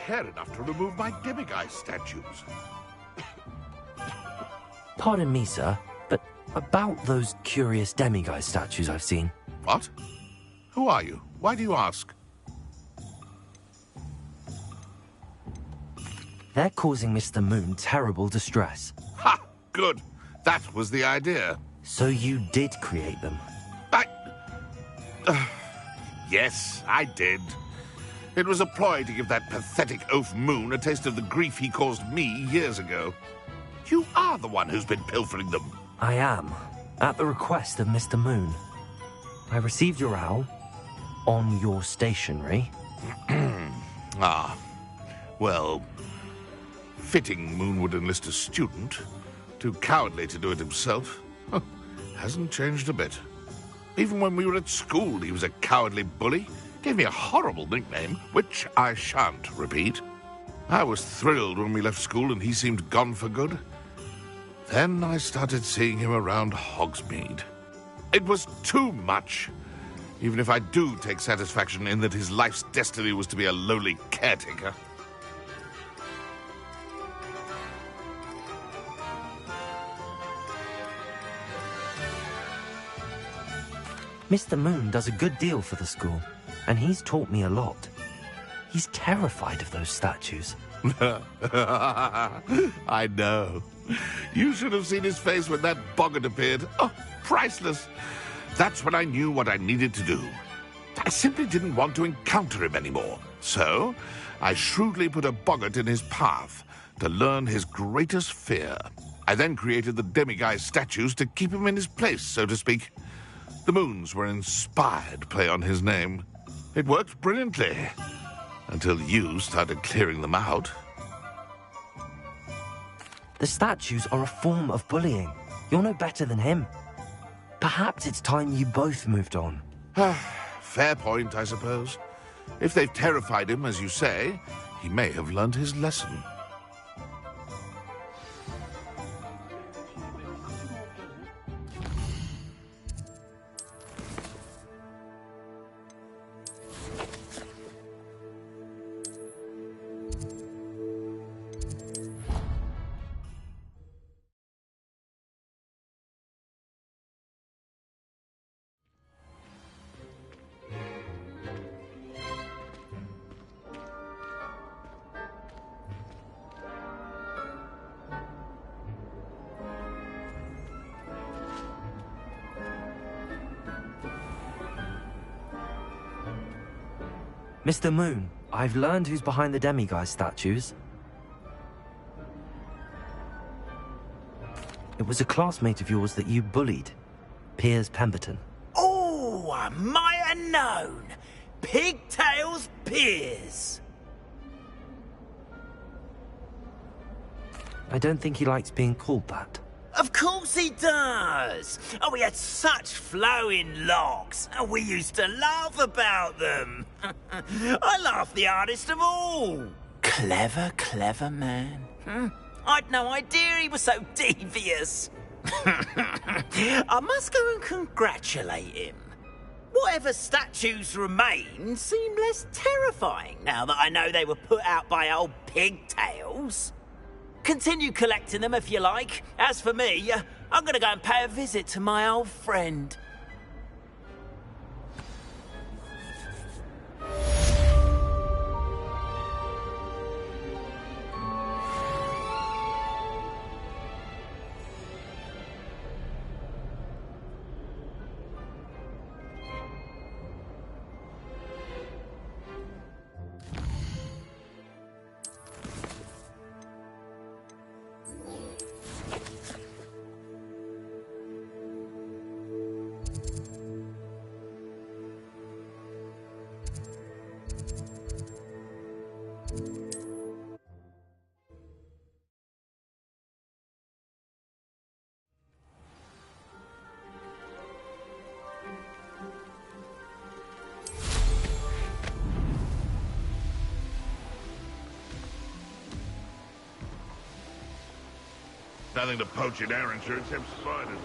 Care enough to remove my demiguise statues. Pardon me, sir, but about those curious demiguise statues I've seen. What? Who are you? Why do you ask? They're causing Mr. Moon terrible distress. Ha! Good. That was the idea. So you did create them? Yes, I did. It was a ploy to give that pathetic oaf Moon a taste of the grief he caused me years ago. You are the one who's been pilfering them. I am, at the request of Mr. Moon. I received your owl on your stationery. Ah, well, fitting Moon would enlist a student. Too cowardly to do it himself. Hasn't changed a bit. Even when we were at school, he was a cowardly bully. Gave me a horrible nickname, which I shan't repeat. I was thrilled when we left school and he seemed gone for good. Then I started seeing him around Hogsmeade. It was too much. Even if I do take satisfaction in that his life's destiny was to be a lowly caretaker. Mr. Moon does a good deal for the school. And he's taught me a lot. He's terrified of those statues. I know. You should have seen his face when that boggart appeared. Oh, priceless. That's when I knew what I needed to do. I simply didn't want to encounter him anymore. So, I shrewdly put a boggart in his path to learn his greatest fear. I then created the demiguise statues to keep him in his place, so to speak. The Moons were an inspired play on his name. It worked brilliantly, until you started clearing them out. The statues are a form of bullying. You're no better than him. Perhaps it's time you both moved on. Fair point, I suppose. If they've terrified him, as you say, he may have learned his lesson. Mr. Moon, I've learned who's behind the demiguise statues. It was a classmate of yours that you bullied, Piers Pemberton. Oh, I might have known. Pigtails Piers. I don't think he likes being called that. Of course he does. Oh, he had such flowing locks, and we used to laugh about them. I laughed the hardest of all. Clever, clever man. I'd no idea he was so devious. I must go and congratulate him. Whatever statues remain seem less terrifying now that I know they were put out by old pigtails. Continue collecting them if you like. As for me, I'm gonna go and pay a visit to my old friend. Nothing to poach in Arrowshire except spiders.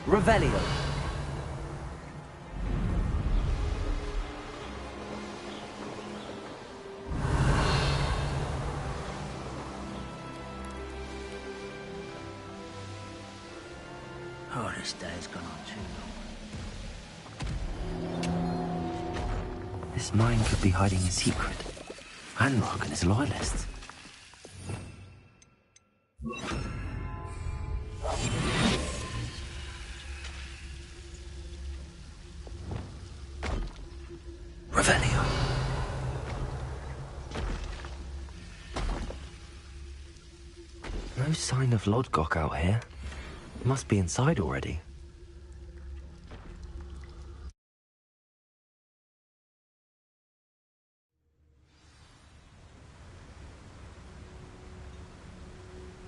Revelio. Oh, this day's gone on too long. This mine could be hiding a secret. Ranrock and his loyalists. Revelio. No sign of Lodgok out here. Must be inside already.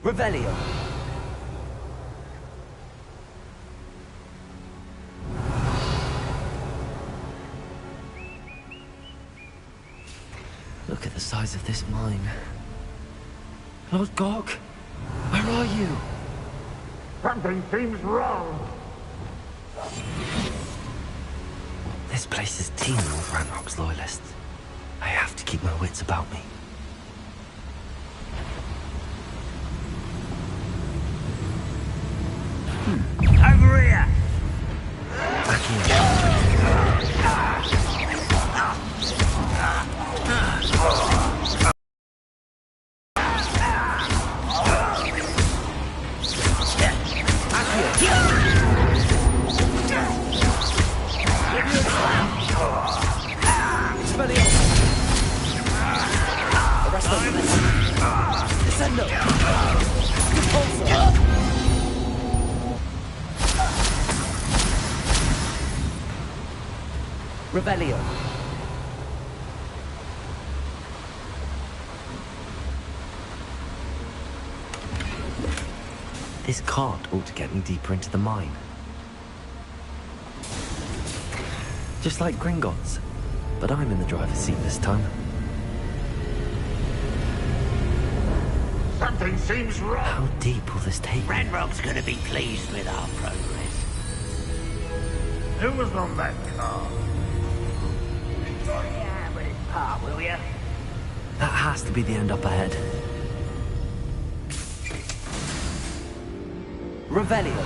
Revelio. Look at the size of this mine. Lodgok, where are you? Something seems wrong. This place is teeming with Ranrock's loyalists. I have to keep my wits about me. Over here! Back here. Revelio. This cart ought to get me deeper into the mine. Just like Gringotts, but I'm in the driver's seat this time. Something seems wrong. How deep will this take me? Ranrock's gonna be pleased with our progress. Who was on that car? Yeah, but it's part, will ya? That has to be the end up ahead. Revelio.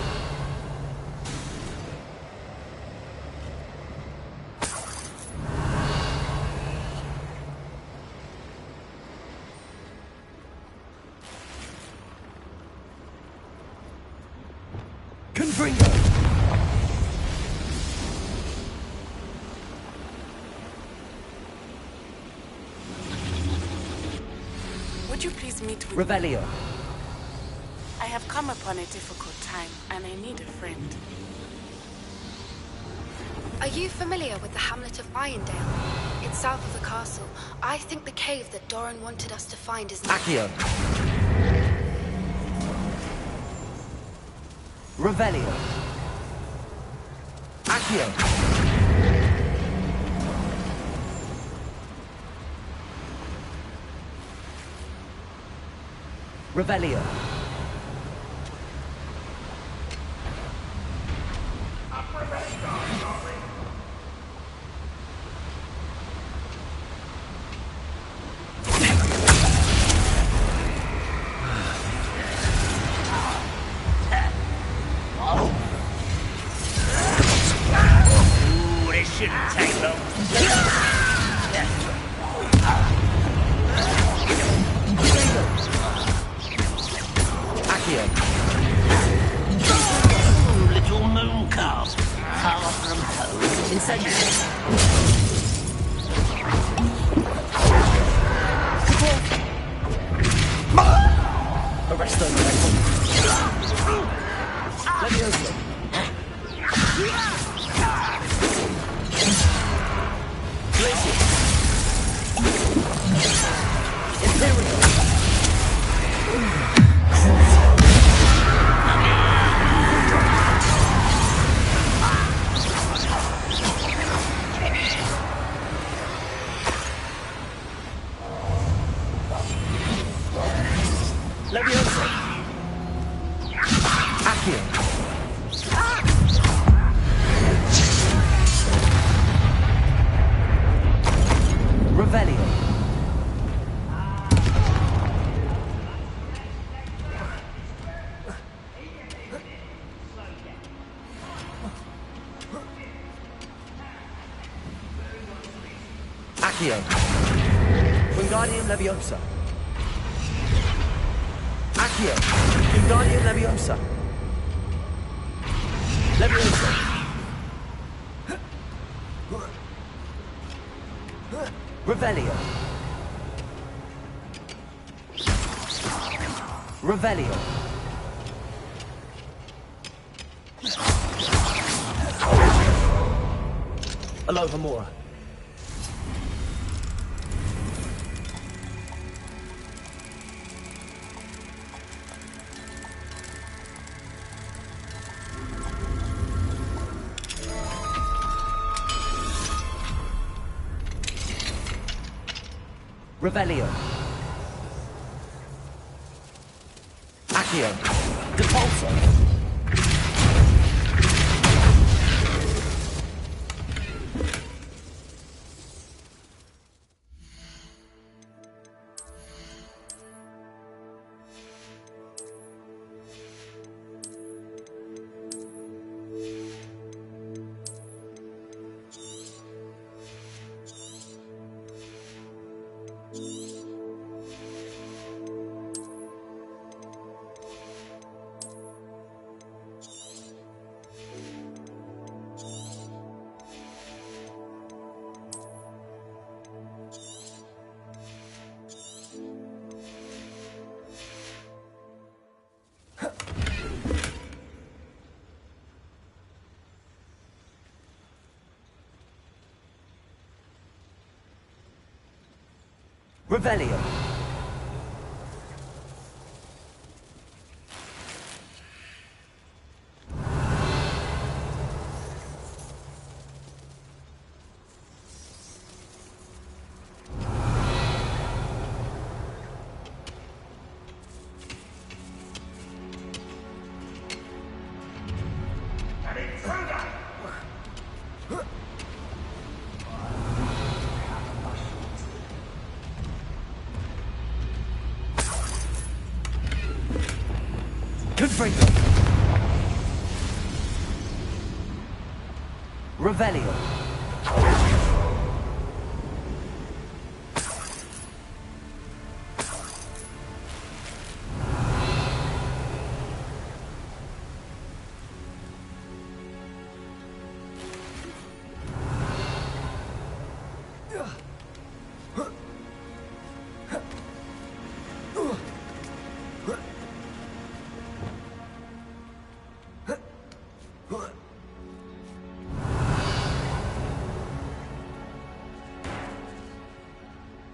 Confringo. Would you please meet with Revelio. I have come upon a difficult time, and I need a friend. Are you familiar with the hamlet of Irondale? It's south of the castle. I think the cave that Doran wanted us to find is... Accio. Revelio. Accio. Revelio. Ooh, this shouldn't take long. Accio. Ooh, little moon calf. Half Leviosa! Accio! Revelio! Accio! Wingardium Leviosa! Accio! Wingardium Leviosa! Leviosa! Revelio! Revelio! Alohomora! Revelio. Accio. Depulso. Revelio. Confringo. Revelio.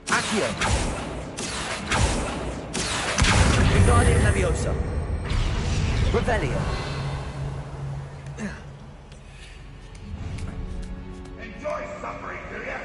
Accio. Wingardium Leviosa. Revelio. Enjoy suffering, do ya?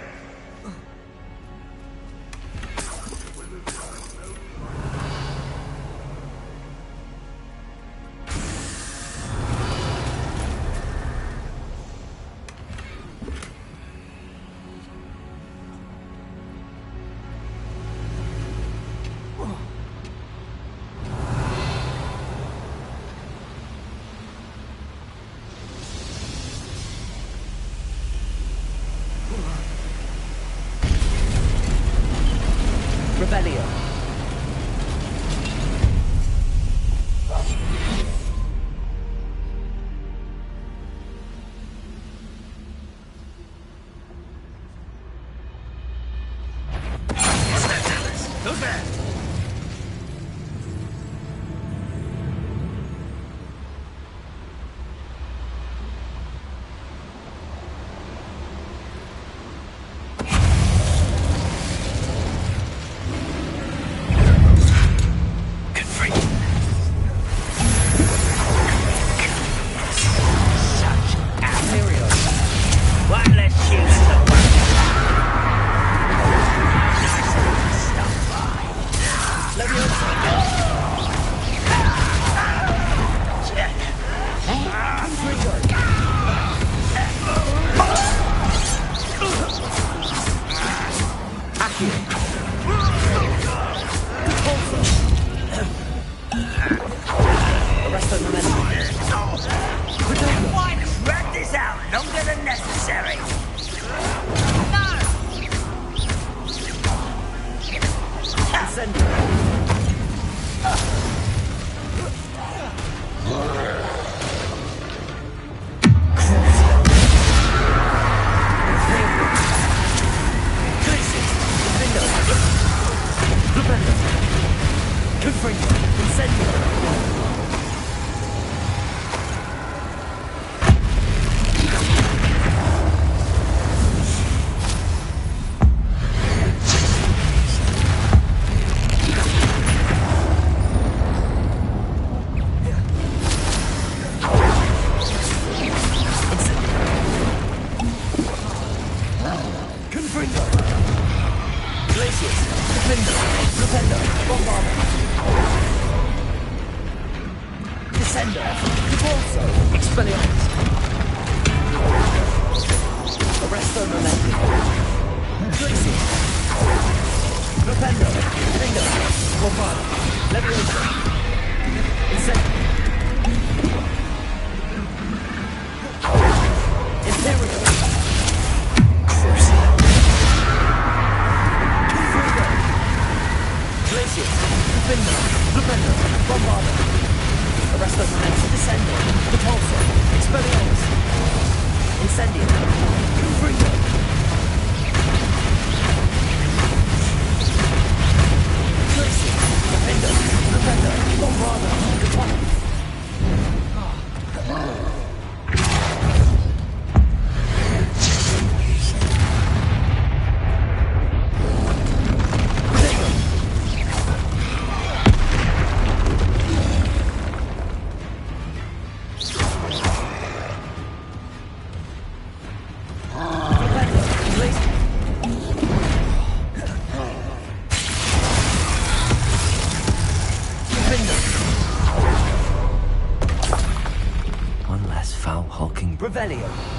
Revelio.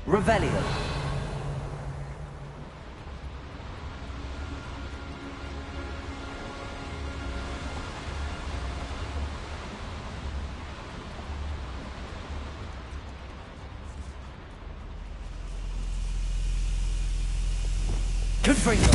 Revelio. Confringo.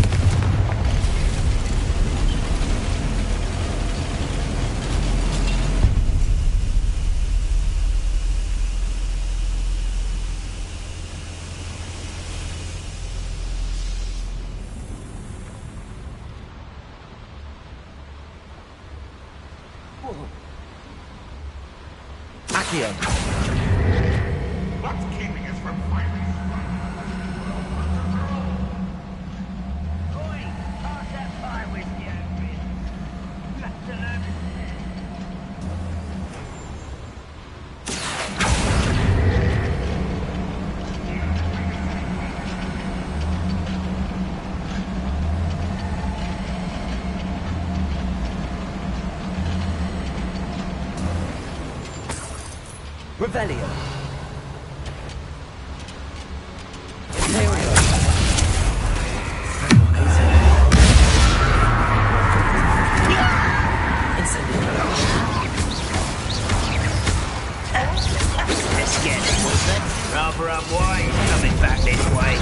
Accio. What's keeping us from fighting? Oi, pass that fire with you, Owen. You have to learn to Revelio. Imperio. Let's get it, wasn't it? Rather unwise coming back this way.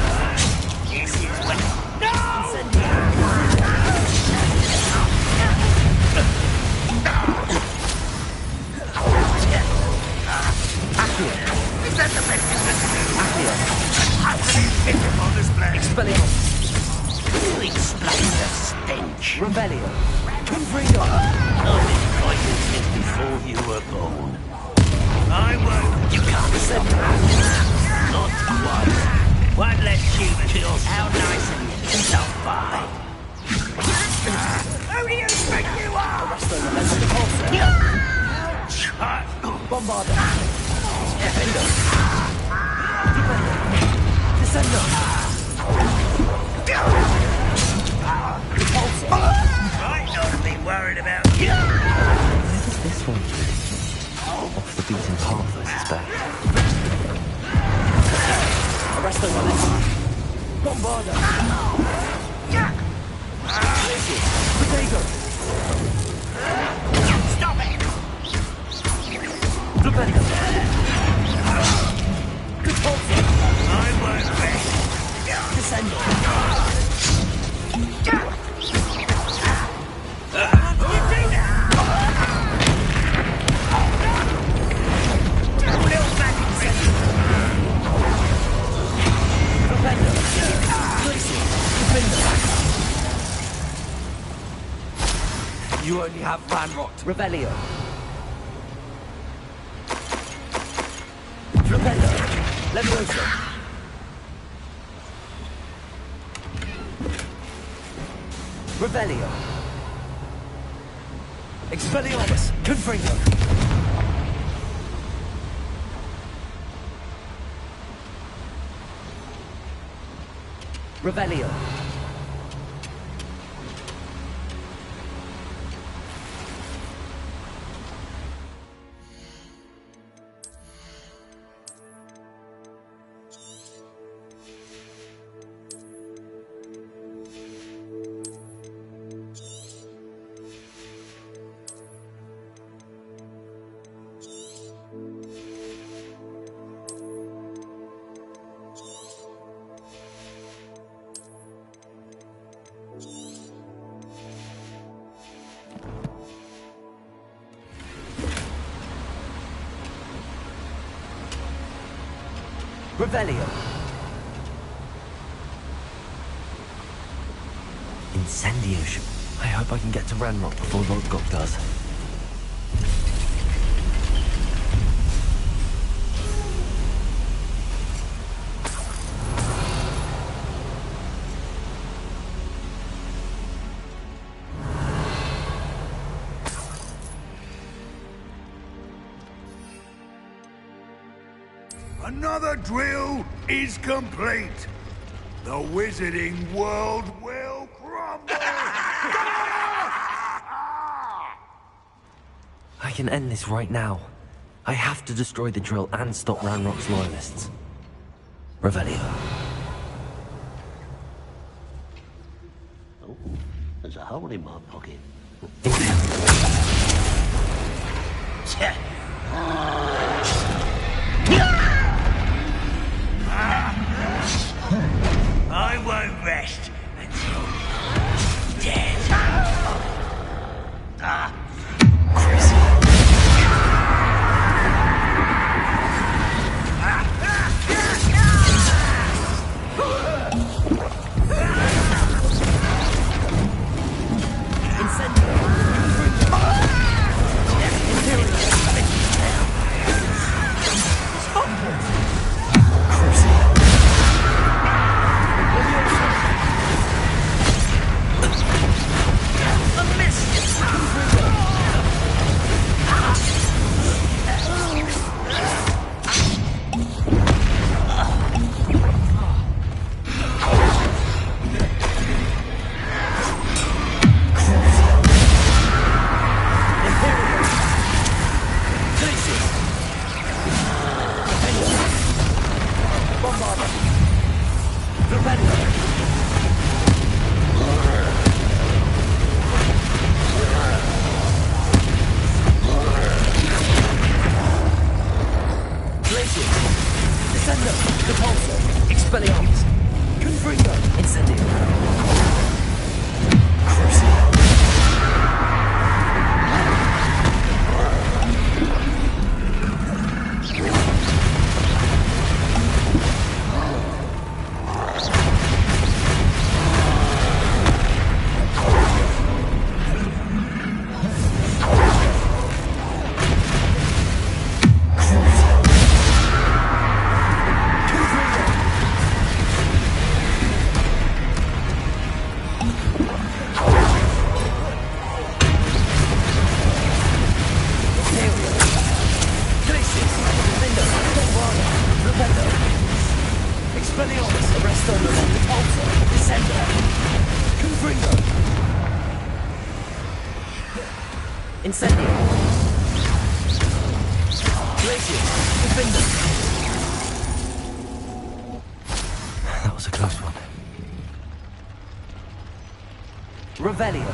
This is when... Is that the best you can do? Utterly pitiful display. Expelliarmus. You explain the stench. Revelio. Confringo. I've been fighting since before you were born. I won't. You can't stop that. Not twice. Won't let you kill. How nice of you to stop by. Who do you think you are? Bombarder. Defender. Might not be worried about you. Where does this one lead? Off the beaten path, I suspect. Arrest the runners. Bombarda. Potato. Stop it! Rebellion. Repulsor. I won't rest. Descendo. You only have Ranrot. Revelio. Flopendo. Levioso. Revelio. Expelliarmus. Confringo. Revelio. Revelio. Incendio. I hope I can get to Ranrock before Lodgok does. Another drill is complete. The wizarding world will crumble. I can end this right now. I have to destroy the drill and stop Ranrock's loyalists. Revelio. Oh, there's a hole in my pocket. I won't rest until you're dead. Incendio. Glacier. Defender. That was a close one. Revelio.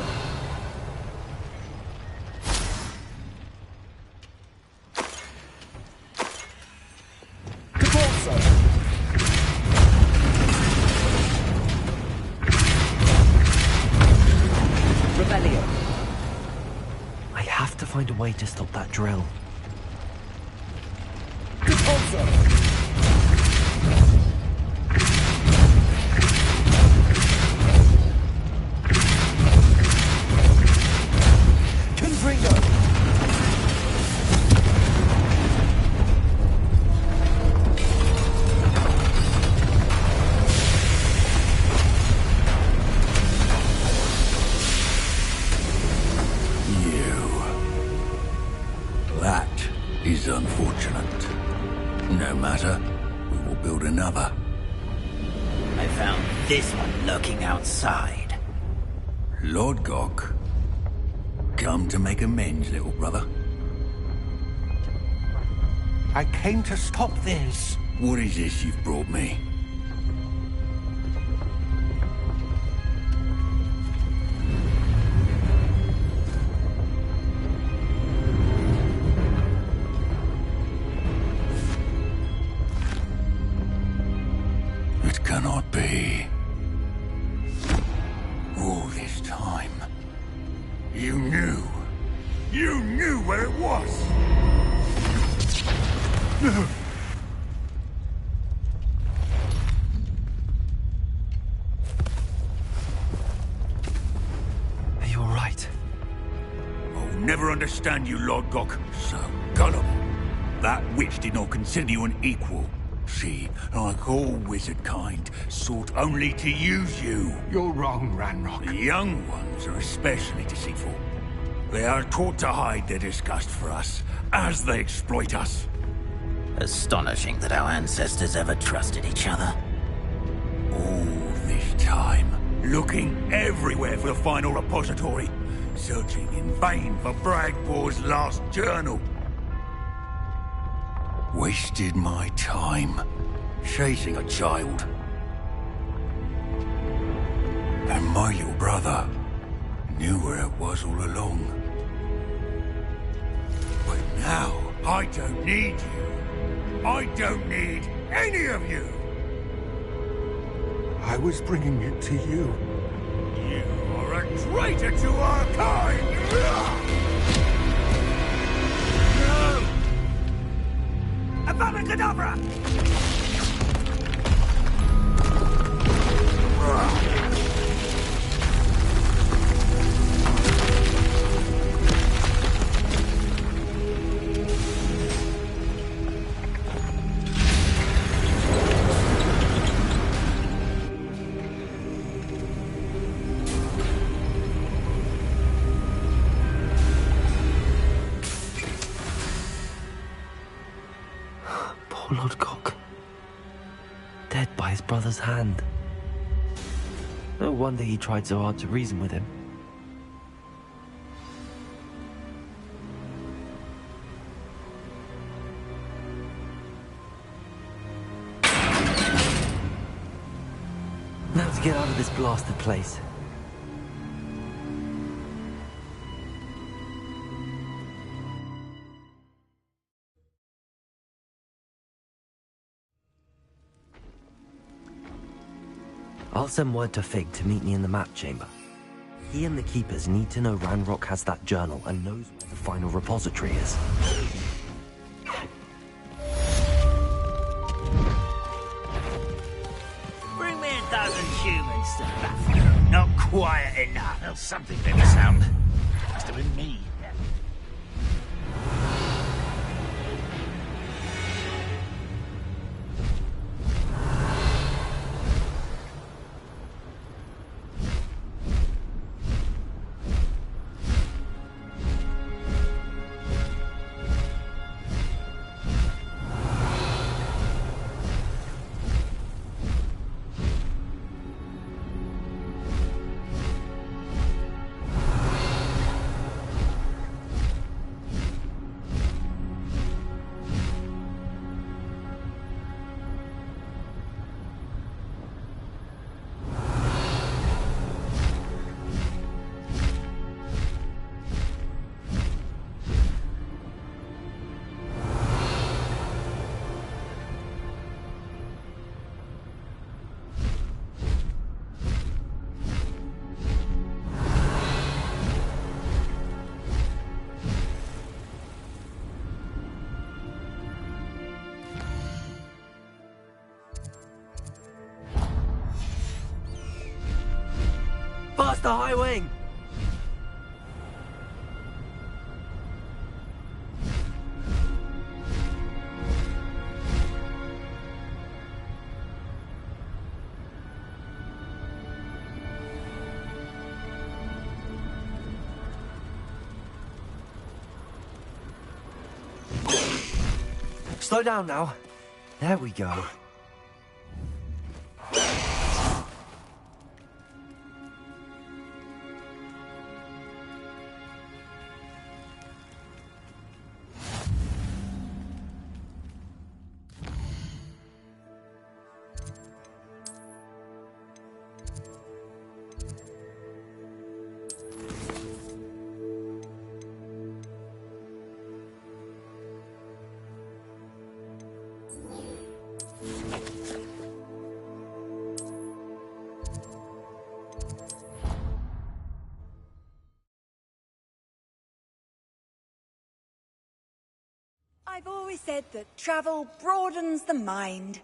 Caporzo. Revelio. I have to find a way to stop that drill. Caporzo. Is unfortunate. No matter, we will build another. I found this one lurking outside. Lord Gok, come to make amends, little brother. I came to stop this. What is this you've brought me? It cannot be. All this time, you knew. You knew where it was. Are you all right? I'll never understand you, Lord Gok. So, Gollum, that witch did not consider you an equal. She, like all wizard kind, sought only to use you. You're wrong, Ranrock. The young ones are especially deceitful. They are taught to hide their disgust for us, as they exploit us. Astonishing that our ancestors ever trusted each other. All this time, looking everywhere for the final repository, searching in vain for Bragbor's last journal. Wasted my time, chasing a child. And my little brother knew where it was all along. But now, I don't need you. I don't need any of you. I was bringing it to you. You are a traitor to our kind! Abracadabra! Poor Lord Gok. Dead by his brother's hand. No wonder he tried so hard to reason with him. Now to get out of this blasted place. I'll send word to Fig to meet me in the map chamber. He and the Keepers need to know Ranrock has that journal and knows where the final repository is. Bring me 1,000 humans to the battlefield. Not quiet enough. Well, something made a sound. Must have been me. That's the High Wing! Slow down now. There we go. I've always said that travel broadens the mind.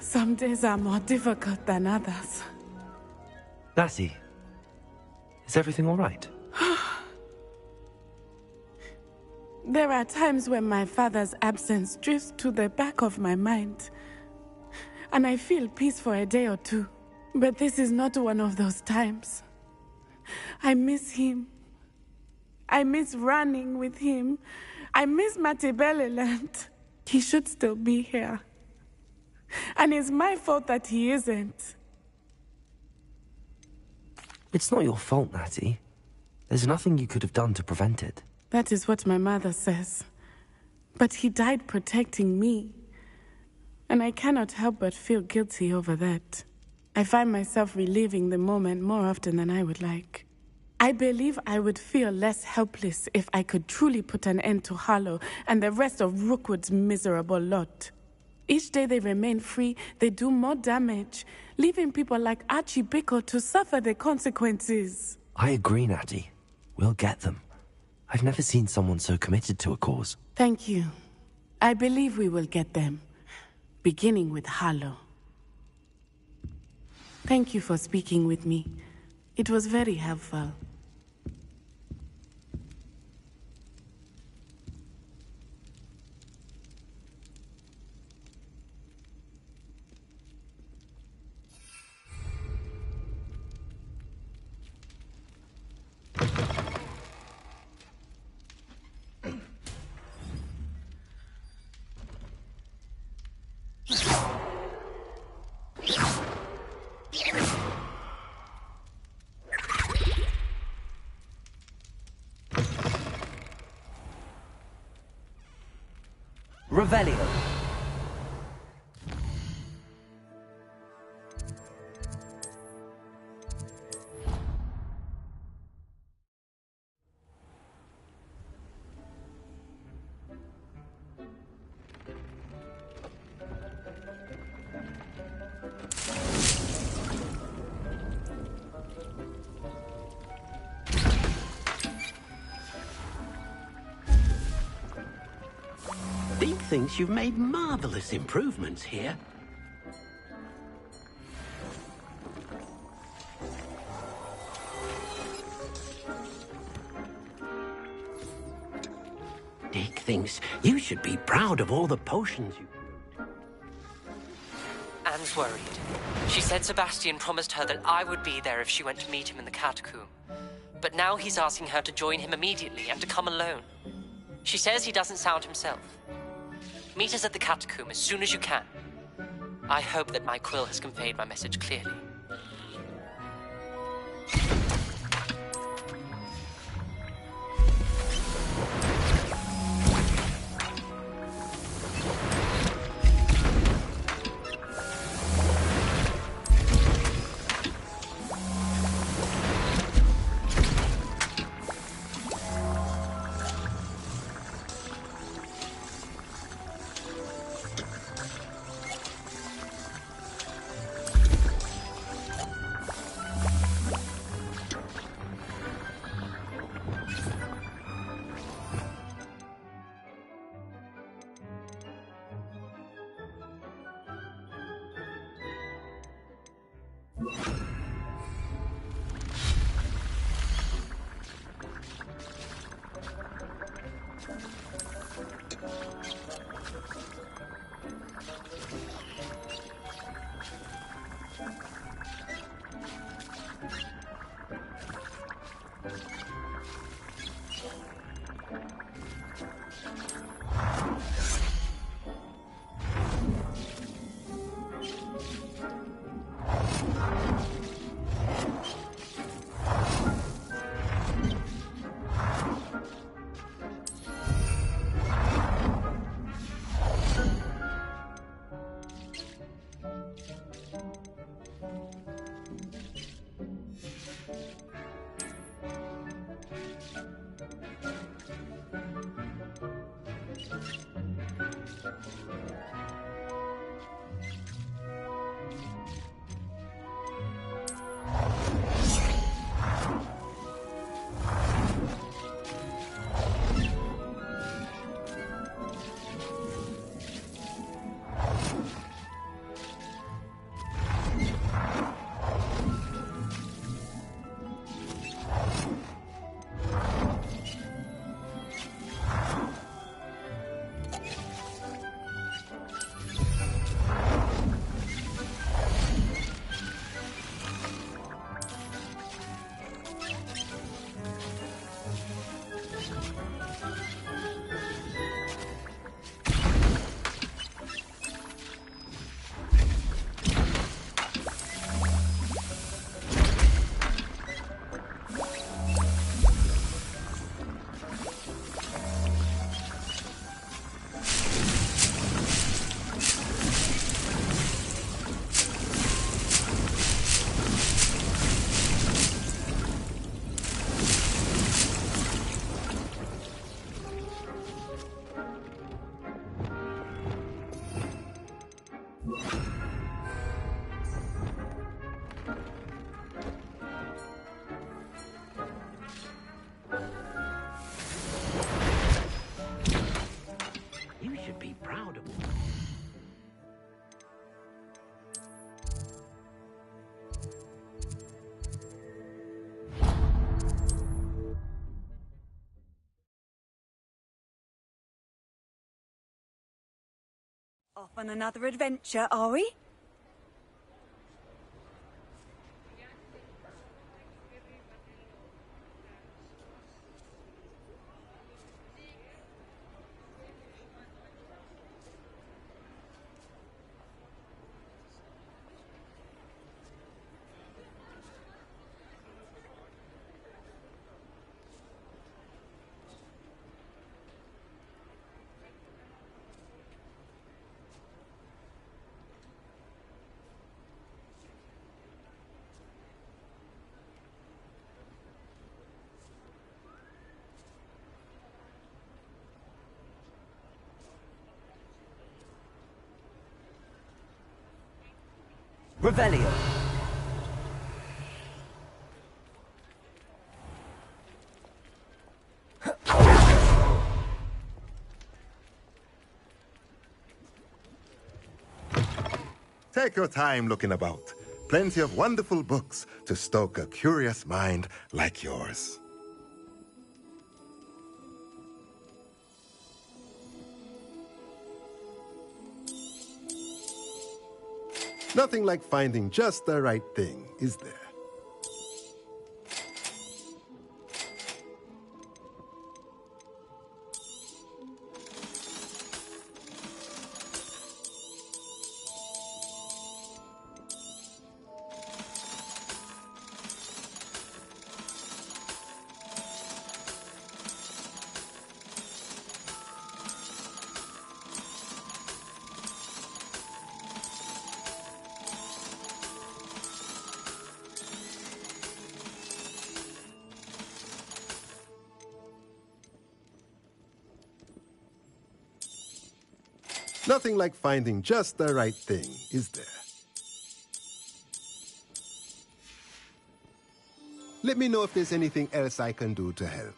Some days are more difficult than others. Natty, is everything all right? There are times when my father's absence drifts to the back of my mind, and I feel peace for a day or two. But this is not one of those times. I miss him. I miss running with him. I miss Matibeleland. He should still be here. And it's my fault that he isn't. It's not your fault, Natty. There's nothing you could have done to prevent it. That is what my mother says. But he died protecting me. And I cannot help but feel guilty over that. I find myself reliving the moment more often than I would like. I believe I would feel less helpless if I could truly put an end to Harlow and the rest of Rookwood's miserable lot. Each day they remain free, they do more damage, leaving people like Archie Bickle to suffer the consequences. I agree, Natty. We'll get them. I've never seen someone so committed to a cause. Thank you. I believe we will get them, beginning with Harlow. Thank you for speaking with me. It was very helpful. Revelio. Dean thinks you've made marvelous improvements here. Dick thinks you should be proud of all the potions you... Anne's worried. She said Sebastian promised her that I would be there if she went to meet him in the catacomb. But now he's asking her to join him immediately and to come alone. She says he doesn't sound himself. Meet us at the catacomb as soon as you can. I hope that my quill has conveyed my message clearly. Off on another adventure, are we? Revelio. Take your time looking about. Plenty of wonderful books to stoke a curious mind like yours. Nothing like finding just the right thing, is there? Nothing like finding just the right thing, is there? Let me know if there's anything else I can do to help.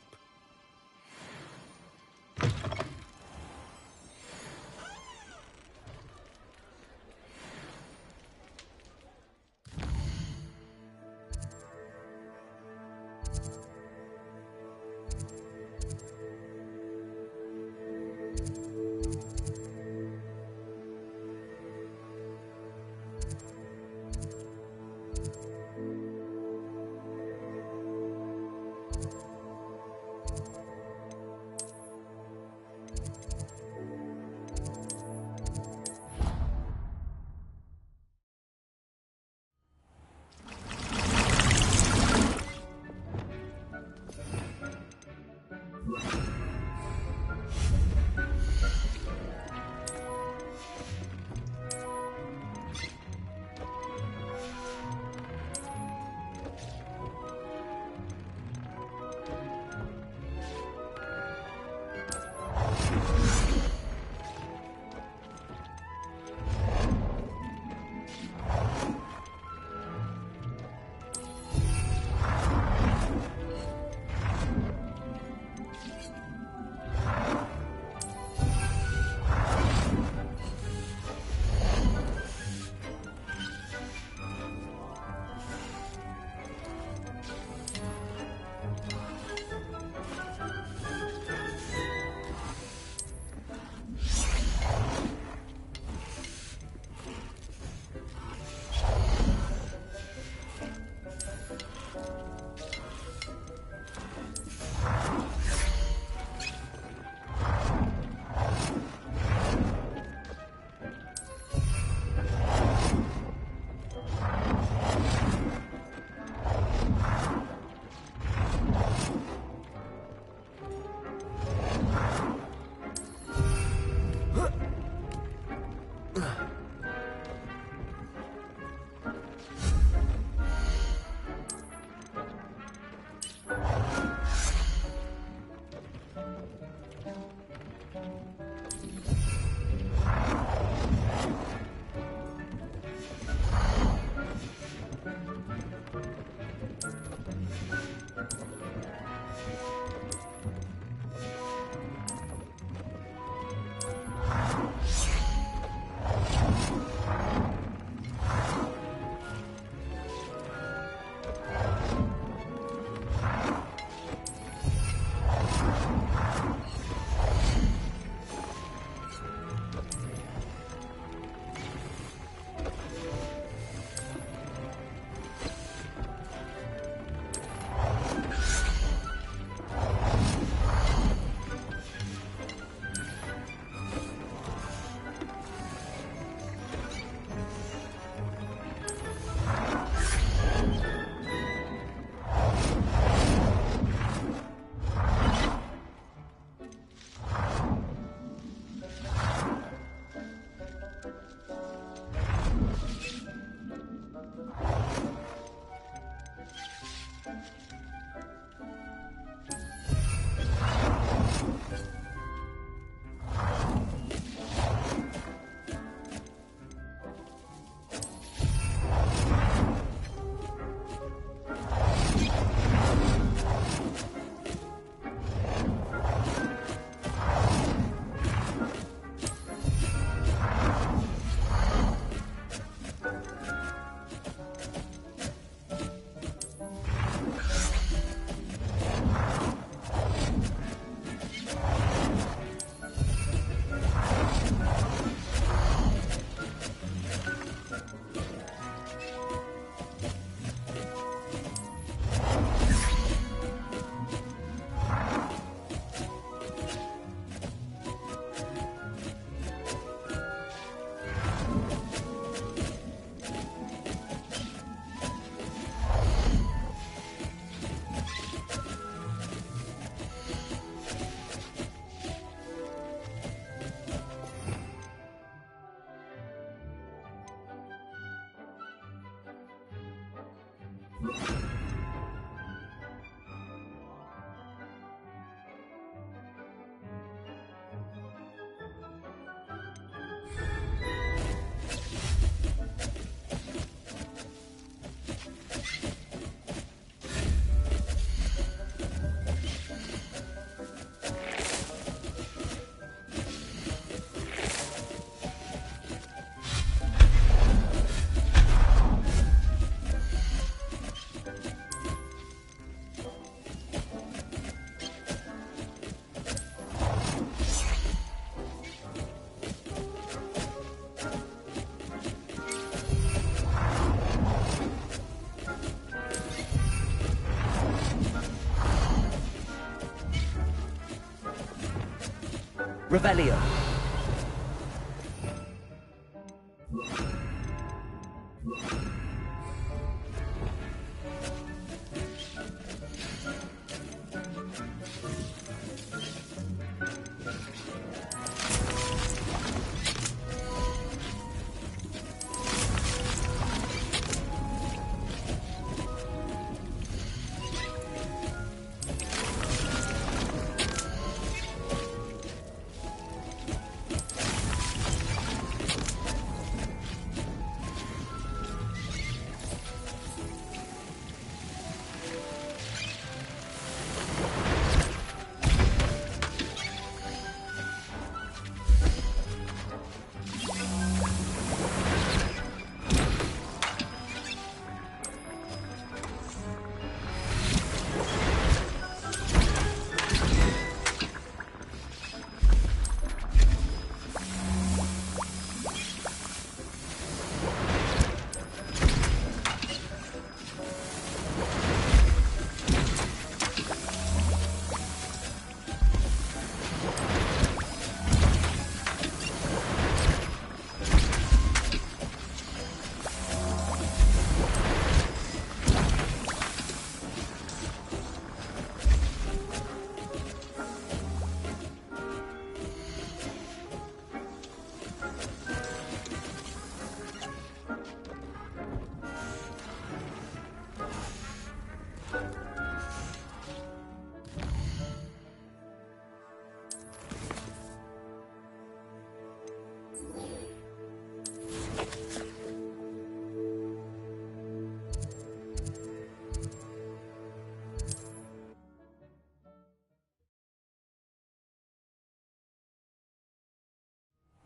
Revelio.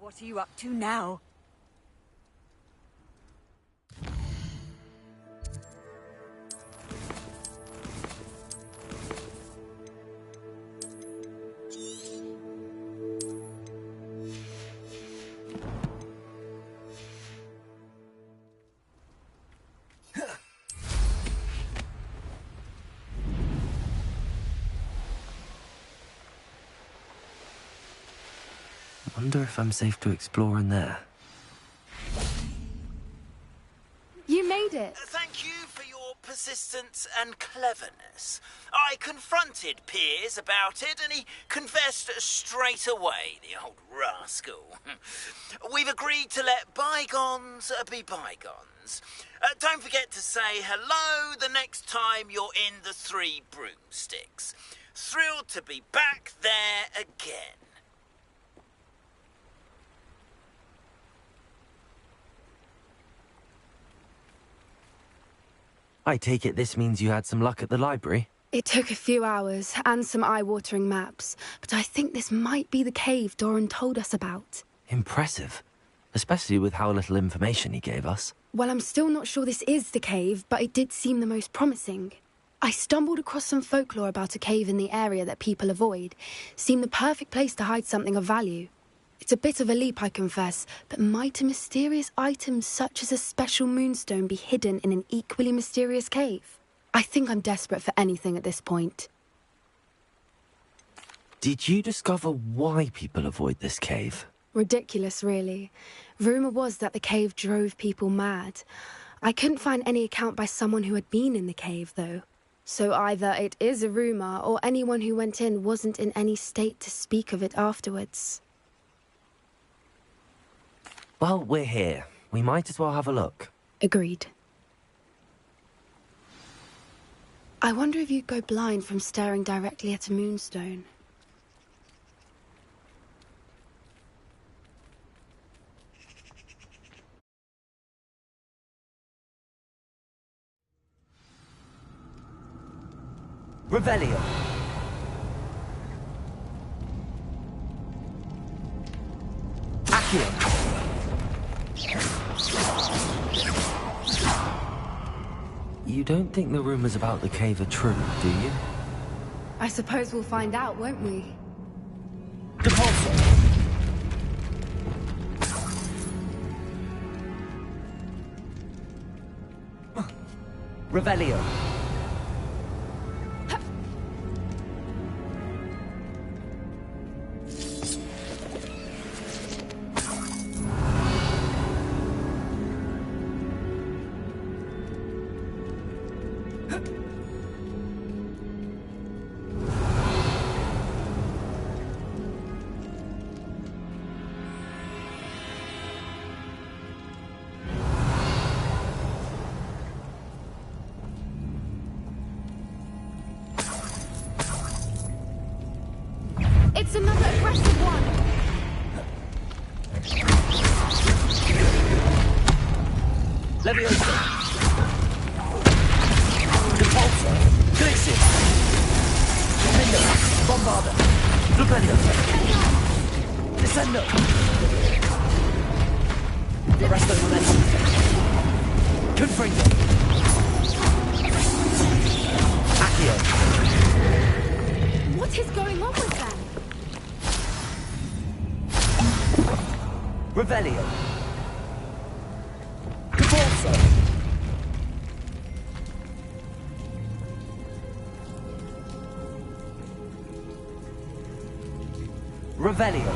What are you up to now? I wonder if I'm safe to explore in there. You made it. Thank you for your persistence and cleverness. I confronted Piers about it, and he confessed straight away, the old rascal. We've agreed to let bygones be bygones. Don't forget to say hello the next time you're in the Three Broomsticks. Thrilled to be back there again. I take it this means you had some luck at the library? It took a few hours and some eye-watering maps, but I think this might be the cave Doran told us about. Impressive. Especially with how little information he gave us. Well, I'm still not sure this is the cave, but it did seem the most promising. I stumbled across some folklore about a cave in the area that people avoid. Seemed the perfect place to hide something of value. It's a bit of a leap, I confess, but might a mysterious item such as a special moonstone be hidden in an equally mysterious cave? I think I'm desperate for anything at this point. Did you discover why people avoid this cave? Ridiculous, really. Rumour was that the cave drove people mad. I couldn't find any account by someone who had been in the cave, though. So either it is a rumour, or anyone who went in wasn't in any state to speak of it afterwards. Well, we're here. We might as well have a look. Agreed. I wonder if you'd go blind from staring directly at a moonstone. Revelio. Accio. You don't think the rumors about the cave are true, do you? I suppose we'll find out, won't we? Depulso. Revelio. It's another aggressive one! Leviosa! Repulsor! Glacius! Window! Bombarder! Lupeliosa! Descendo! Arresto momentum! Confringo! Accio! What is going on with them? Revelio! Repulsor! Revelio!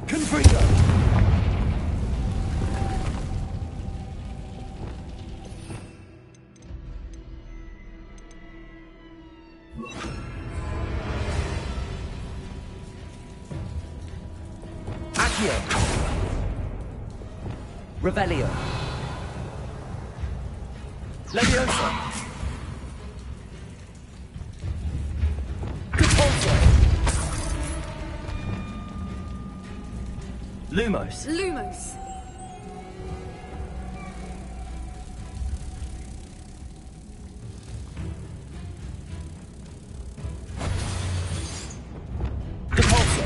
Confringo! Accio! Revelio! Leviosa! Repulsor! Lumos! Lumos! Repulsor!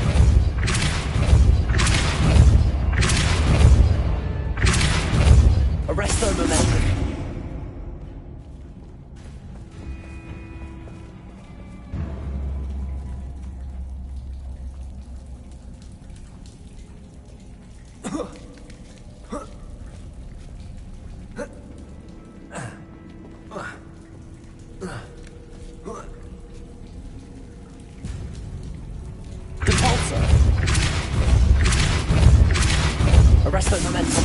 Arresto momentum! Repulsor! Arresto momentum!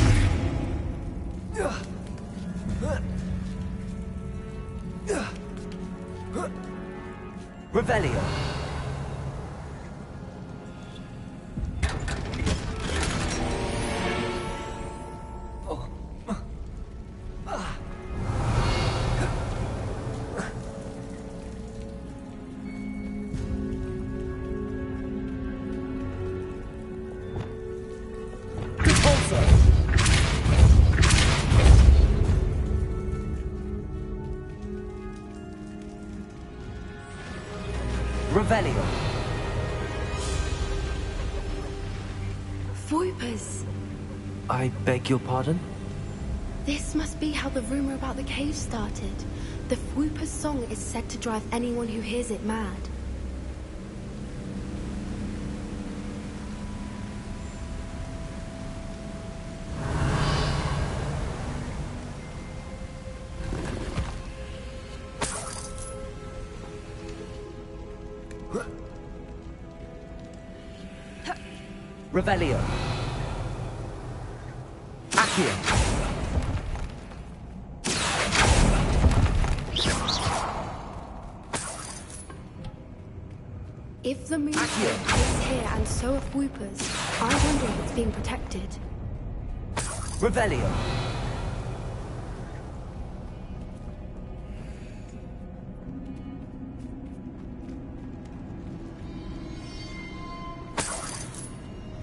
Revelio! Repulsor! Revelio! Voipers! I beg your pardon? This must be how the rumor about the cave started. The Fwooper's song is said to drive anyone who hears it mad. Revelio! Accio! If the moon is here and so are Fwoopers, I wonder if it's being protected. Revelio!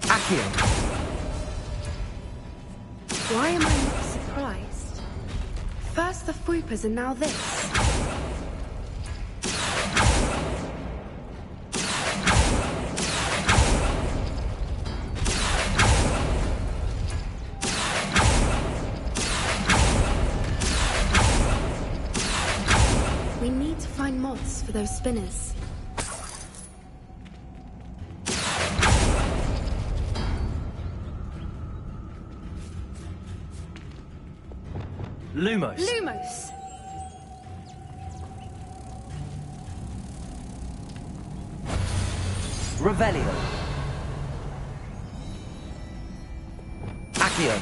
Accio! Why am I not surprised? First the Fwoopers and now this. We need to find moths for those spinners. Lumos! Lumos! Revelio! Accio!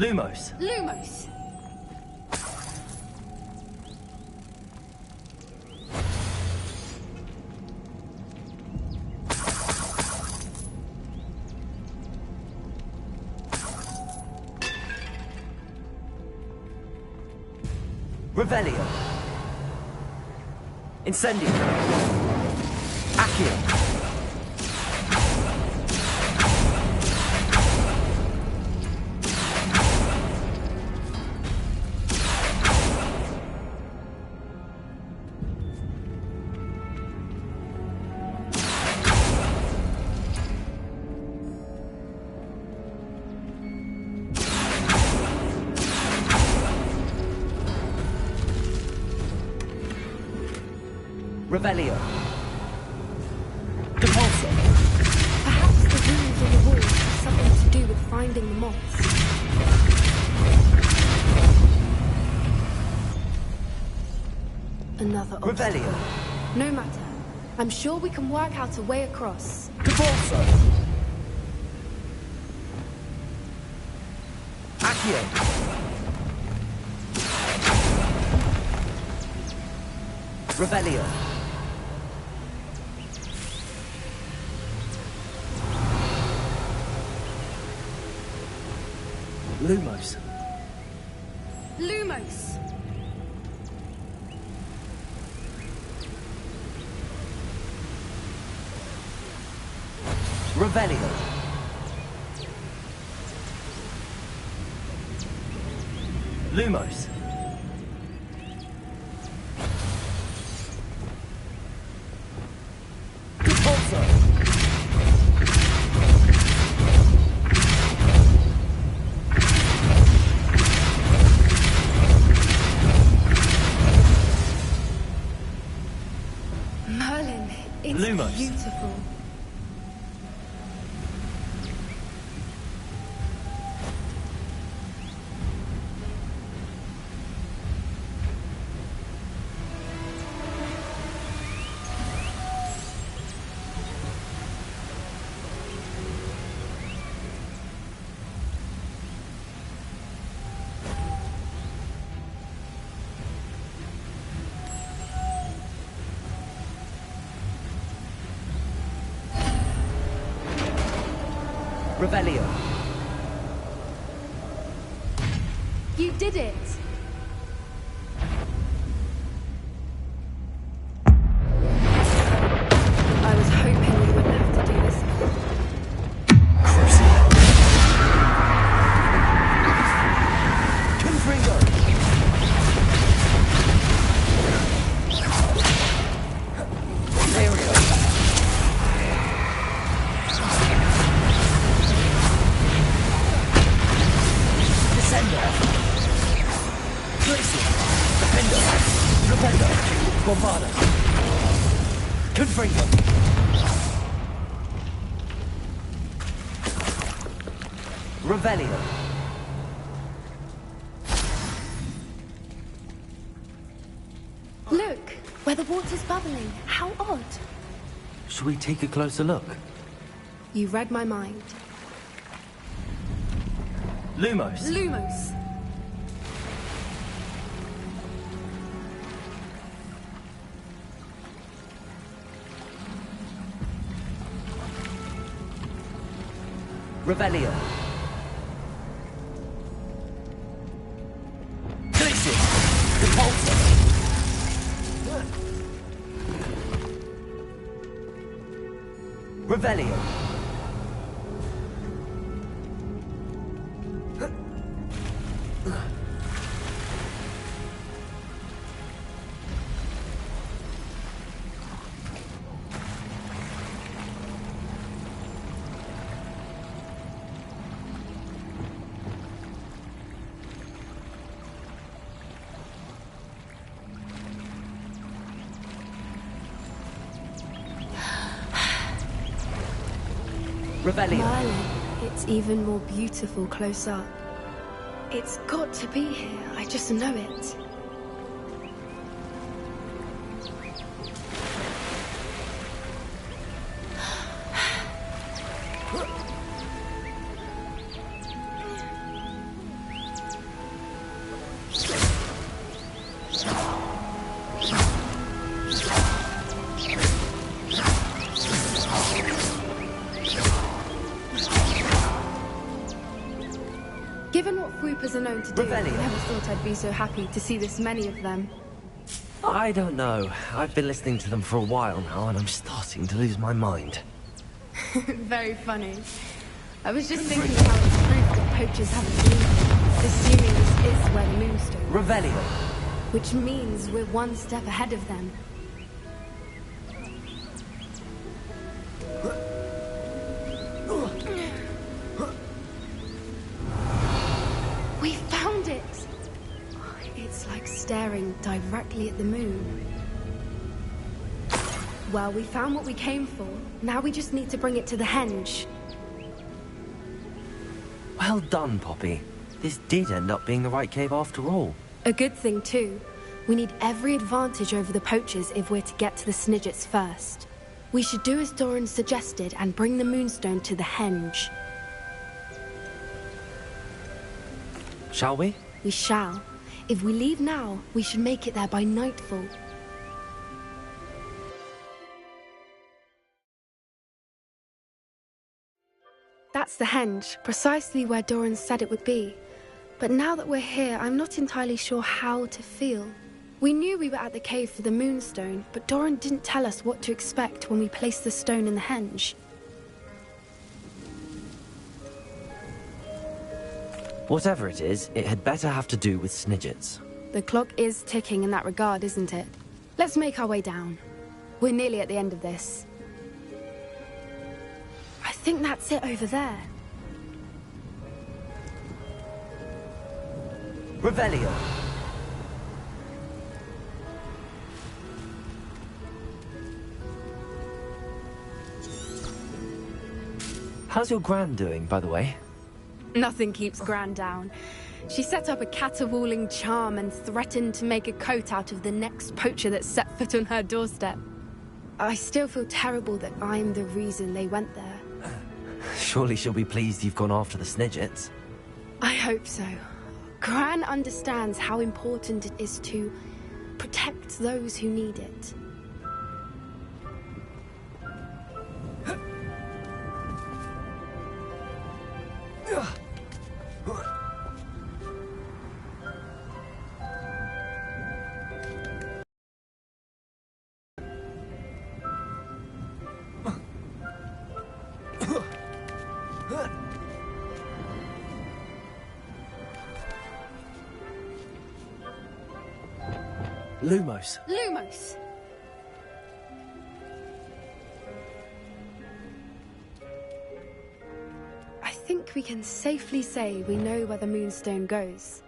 Lumos. Lumos! Revelio. Incendio. Accio. Revelio. Depulso. Perhaps the runes on the walls have something to do with finding the moths. Another obstacle. Revelio. No matter. I'm sure we can work out a way across. Depulso. Accio. Revelio. Lumos. Lumos! Revelio. Lumos. Depulso. Merlin, it's Lumos. beautiful. Revelio. You did it! I was hoping we wouldn't have to do this. Confringo. There we go. Descender. Glacier. Defender. Rependo. Bombarda. Confringo. Revelio. Look, where the water's bubbling. How odd. Should we take a closer look? You read my mind. Lumos. Lumos. Revelio. Glacier. Depulso. Revelio. Revelio. Merlin, it's even more beautiful close up. It's got to be here. I just know it. Vipers are known to do. I Revelio. never thought I'd be so happy to see this many of them. I don't know. I've been listening to them for a while now, and I'm starting to lose my mind. Very funny. I was just thinking how it's proof that poachers haven't been here, assuming this is where the moonstone is. Revelio. Which means we're one step ahead of them. We found it! It's like staring directly at the moon. Well, we found what we came for. Now we just need to bring it to the henge. Well done, Poppy. This did end up being the right cave after all. A good thing, too. We need every advantage over the poachers if we're to get to the Snidgets first. We should do as Doran suggested and bring the moonstone to the henge. Shall we? We shall. If we leave now, we should make it there by nightfall. That's the henge, precisely where Doran said it would be. But now that we're here, I'm not entirely sure how to feel. We knew we were at the cave for the moonstone, but Doran didn't tell us what to expect when we placed the stone in the henge. Whatever it is, it had better have to do with Snidgets. The clock is ticking in that regard, isn't it? Let's make our way down. We're nearly at the end of this. I think that's it over there. Revelio. How's your Gran doing, by the way? Nothing keeps Gran down. She set up a caterwauling charm and threatened to make a coat out of the next poacher that set foot on her doorstep. I still feel terrible that I'm the reason they went there. Surely she'll be pleased you've gone after the Snidgets. I hope so. Gran understands how important it is to protect those who need it. Lumos. Lumos! I think we can safely say we know where the moonstone goes.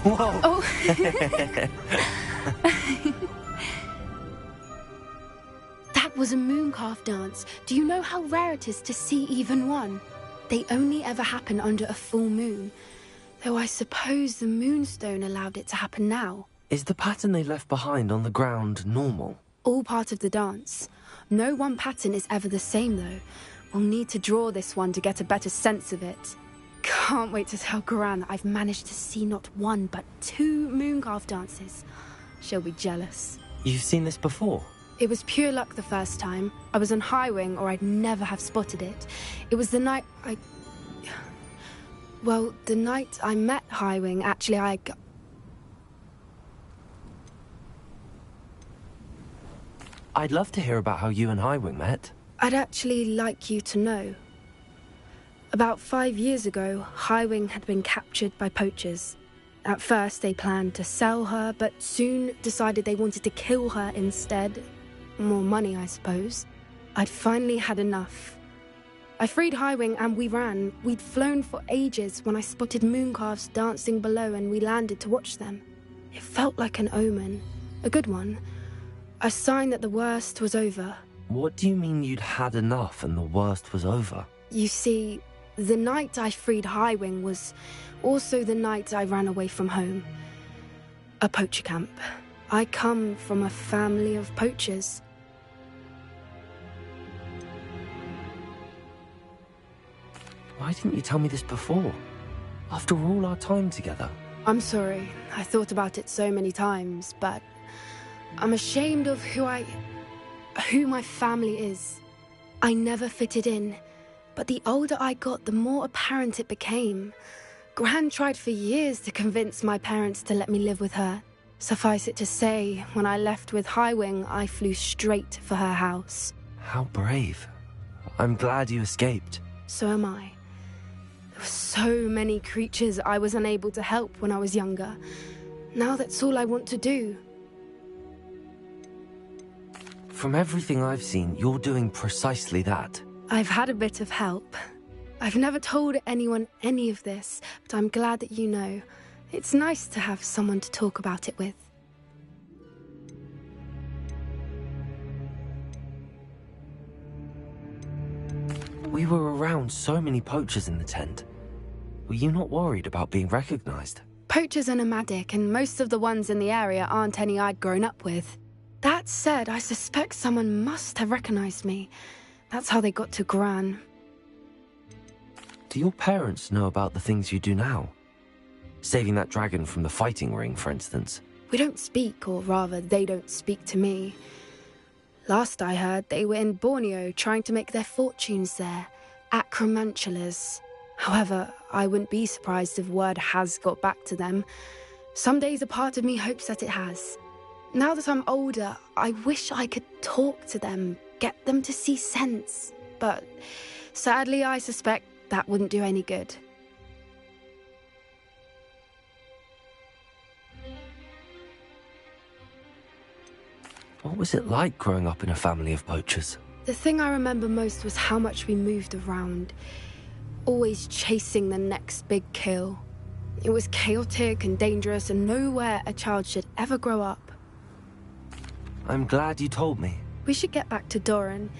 Whoa! Oh! That was a mooncalf dance. Do you know how rare it is to see even one? They only ever happen under a full moon. Though I suppose the moonstone allowed it to happen now. Is the pattern they left behind on the ground normal? All part of the dance. No one pattern is ever the same, though. We'll need to draw this one to get a better sense of it. Can't wait to tell Gran that I've managed to see not one, but 2 mooncalf dances. She'll be jealous. You've seen this before? It was pure luck the first time. I was on Highwing, or I'd never have spotted it. It was the night Well, the night I met Highwing, actually, I'd love to hear about how you and Highwing met. I'd actually like you to know. About 5 years ago, Highwing had been captured by poachers. At first, they planned to sell her, but soon decided they wanted to kill her instead. More money, I suppose. I'd finally had enough. I freed Highwing and we ran. We'd flown for ages when I spotted mooncalves dancing below and we landed to watch them. It felt like an omen. A good one. A sign that the worst was over. What do you mean you'd had enough and the worst was over? You see, The night I freed Highwing was also the night I ran away from home. A poacher camp. I come from a family of poachers. Why didn't you tell me this before? After all our time together. I'm sorry. I thought about it so many times, but I'm ashamed of who my family is. I never fitted in, but the older I got, the more apparent it became. Gran tried for years to convince my parents to let me live with her. Suffice it to say, when I left with Highwing, I flew straight for her house. How brave. I'm glad you escaped. So am I. There were so many creatures I was unable to help when I was younger. Now that's all I want to do. From everything I've seen, you're doing precisely that. I've had a bit of help. I've never told anyone any of this, but I'm glad that you know. It's nice to have someone to talk about it with. We were around so many poachers in the tent. Were you not worried about being recognized? Poachers are nomadic, and most of the ones in the area aren't any I'd grown up with. That said, I suspect someone must have recognized me. That's how they got to Gran. Do your parents know about the things you do now? Saving that dragon from the fighting ring, for instance. We don't speak, or rather, they don't speak to me. Last I heard, they were in Borneo trying to make their fortunes there. Acromantulas. However, I wouldn't be surprised if word has got back to them. Some days a part of me hopes that it has. Now that I'm older, I wish I could talk to them, get them to see sense. But sadly, I suspect that wouldn't do any good. What was it like growing up in a family of poachers? The thing I remember most was how much we moved around, always chasing the next big kill. It was chaotic and dangerous, and nowhere a child should ever grow up. I'm glad you told me. We should get back to Doran.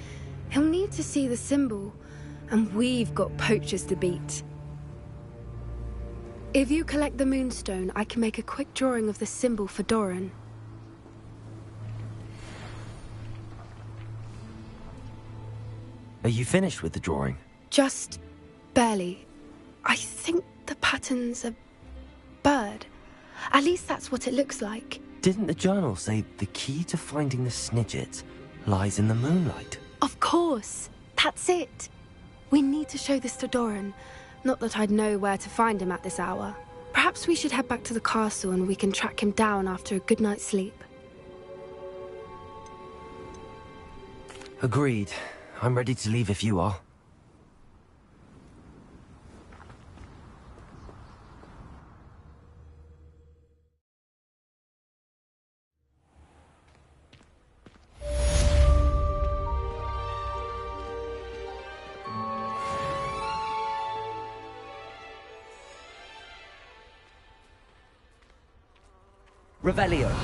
He'll need to see the symbol, and we've got poachers to beat. If you collect the moonstone, I can make a quick drawing of the symbol for Doran. Are you finished with the drawing? Just barely. I think the pattern's a bird. At least that's what it looks like. Didn't the journal say the key to finding the Snidget lies in the moonlight? Of course. That's it. We need to show this to Doran. Not that I'd know where to find him at this hour. Perhaps we should head back to the castle and we can track him down after a good night's sleep. Agreed. I'm ready to leave if you are. Revelio.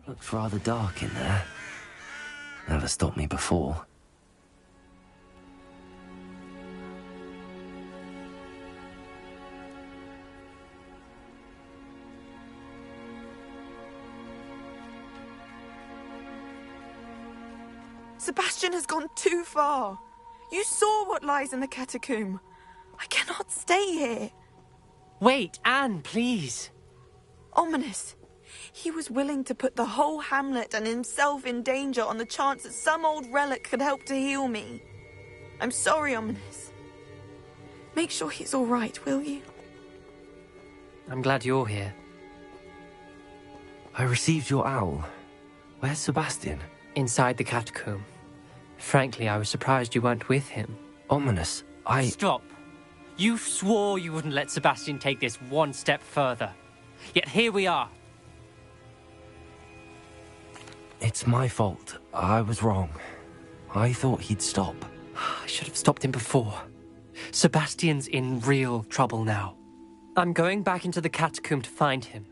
Looks rather dark in there. Never stopped me before. Sebastian has gone too far. You saw what lies in the catacomb. I cannot stay here. Wait, Anne, please. Ominous. He was willing to put the whole hamlet and himself in danger on the chance that some old relic could help to heal me. I'm sorry, Ominous. Make sure he's all right, will you? I'm glad you're here. I received your owl. Where's Sebastian? Inside the catacomb. Frankly, I was surprised you weren't with him. Ominous. Stop. You swore you wouldn't let Sebastian take this one step further. Yet here we are. It's my fault. I was wrong. I thought he'd stop. I should have stopped him before. Sebastian's in real trouble now. I'm going back into the catacomb to find him.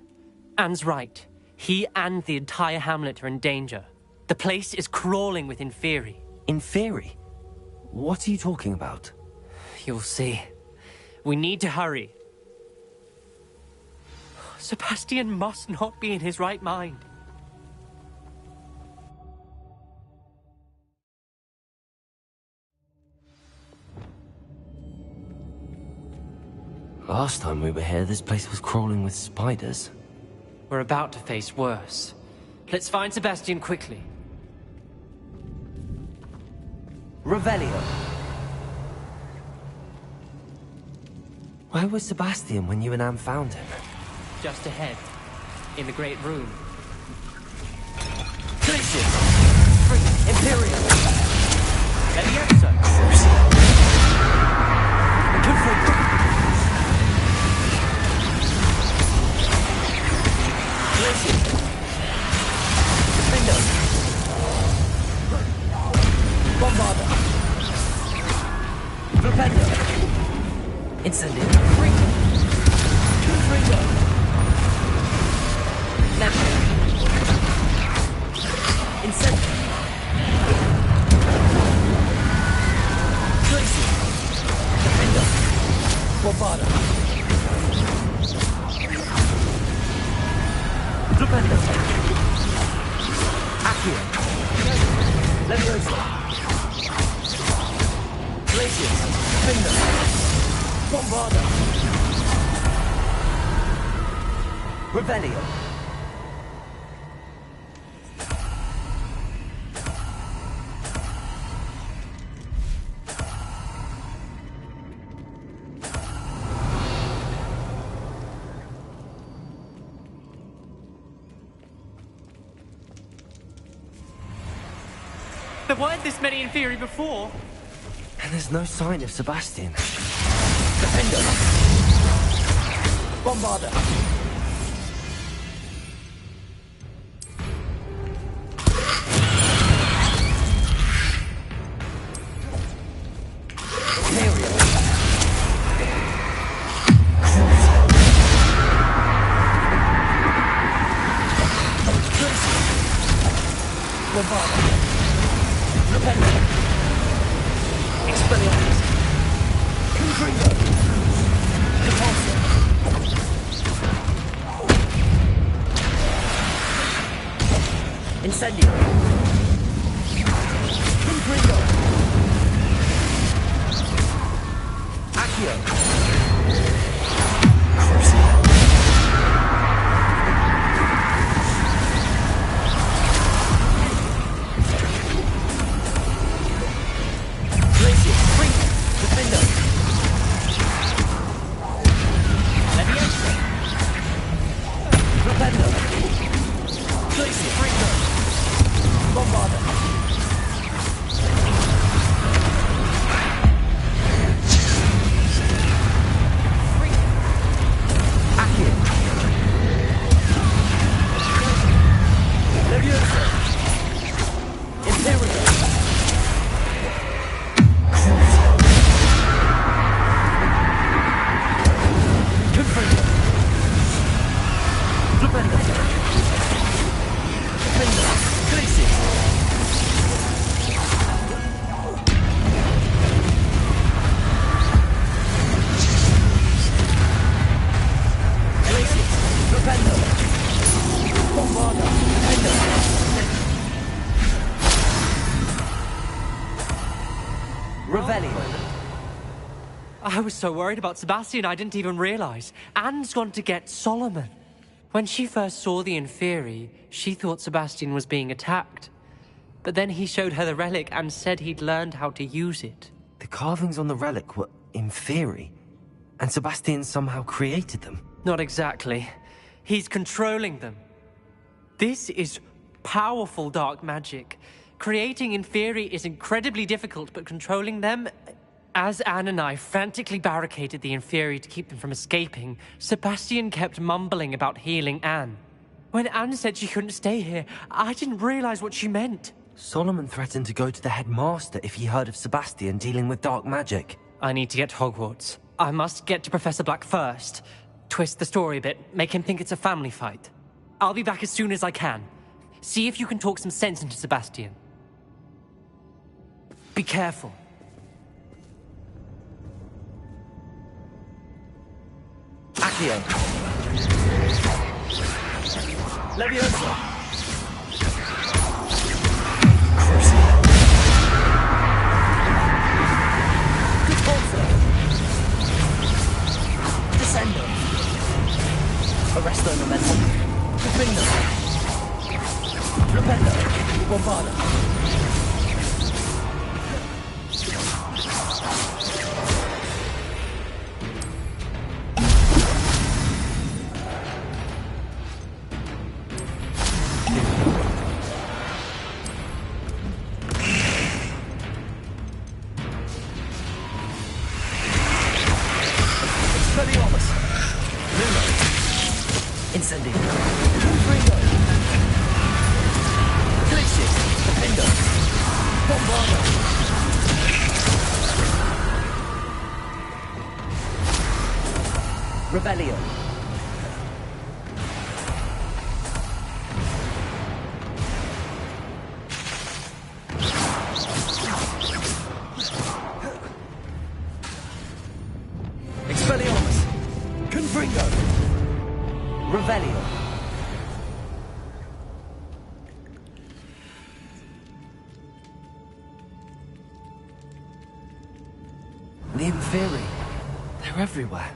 Anne's right. He and the entire hamlet are in danger. The place is crawling with Inferi. Inferi? What are you talking about? You'll see. We need to hurry. Sebastian must not be in his right mind. Last time we were here, this place was crawling with spiders. We're about to face worse. Let's find Sebastian quickly. Revelio. Where was Sebastian when you and Anne found him? Just ahead. In the Great Room. Glacius! Free! Imperial! Leviosa! Conflict! Glacius! Defender! Bombarder! Flipendo! Incendio! Confringo! Levio! Incendio! Glacius! Defender! Bombarder! Flipendo! Accio! Leviosa! Glacius! Defender! Bombarder! Revelio! There weren't this many Inferi before. And there's no sign of Sebastian. Defender! Bombarder! Imperial! Bombarder! Defender! Expelliarmus! Confringo! Repulsor! Incendio! Confringo! Accio! Glacius! Spring! Defender! Leviosa! Flipendo! Glacius! Springo! Bombarder! Accio! Leviosa! Imperial! Confringo! Flipendo! Defender! Glacius! Glacius! Flipendo! Bombarder! Defender! Revelio! I was so worried about Sebastian I didn't even realize. Anne's gone to get Solomon. When she first saw the Inferi, she thought Sebastian was being attacked. But then he showed her the relic and said he'd learned how to use it. The carvings on the relic were Inferi, and Sebastian somehow created them. Not exactly. He's controlling them. This is powerful dark magic. Creating Inferi is incredibly difficult, but controlling them... As Anne and I frantically barricaded the Inferi to keep them from escaping, Sebastian kept mumbling about healing Anne. When Anne said she couldn't stay here, I didn't realize what she meant. Solomon threatened to go to the headmaster if he heard of Sebastian dealing with dark magic. I need to get to Hogwarts. I must get to Professor Black first. Twist the story a bit, make him think it's a family fight. I'll be back as soon as I can. See if you can talk some sense into Sebastian. Be careful. Accio. Leviosa. Crucio. Descendo. Arresto momentum. Defendo. Rependo. Bombarda. Rebellion. Expelliarmus. Confringo. Revelio. The Inferi. They're everywhere.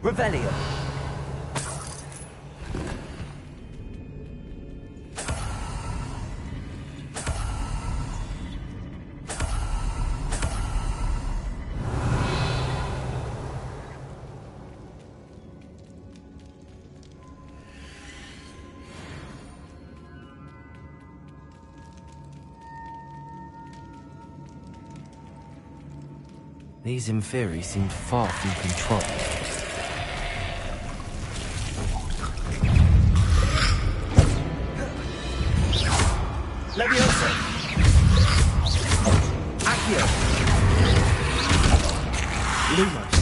Revelio. These Inferi seemed far from control. Leviosa! Accio! Lumos!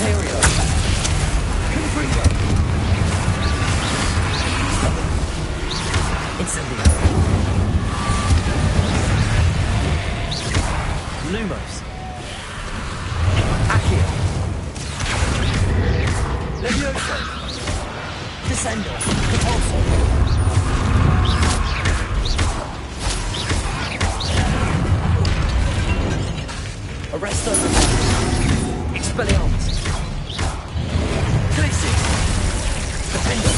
Aereo! Confringo! Incendio! Lumos! Accio! Levioso! Descendo! Repulso! Arresto! Expelliarmus! Glitsis! Defendo!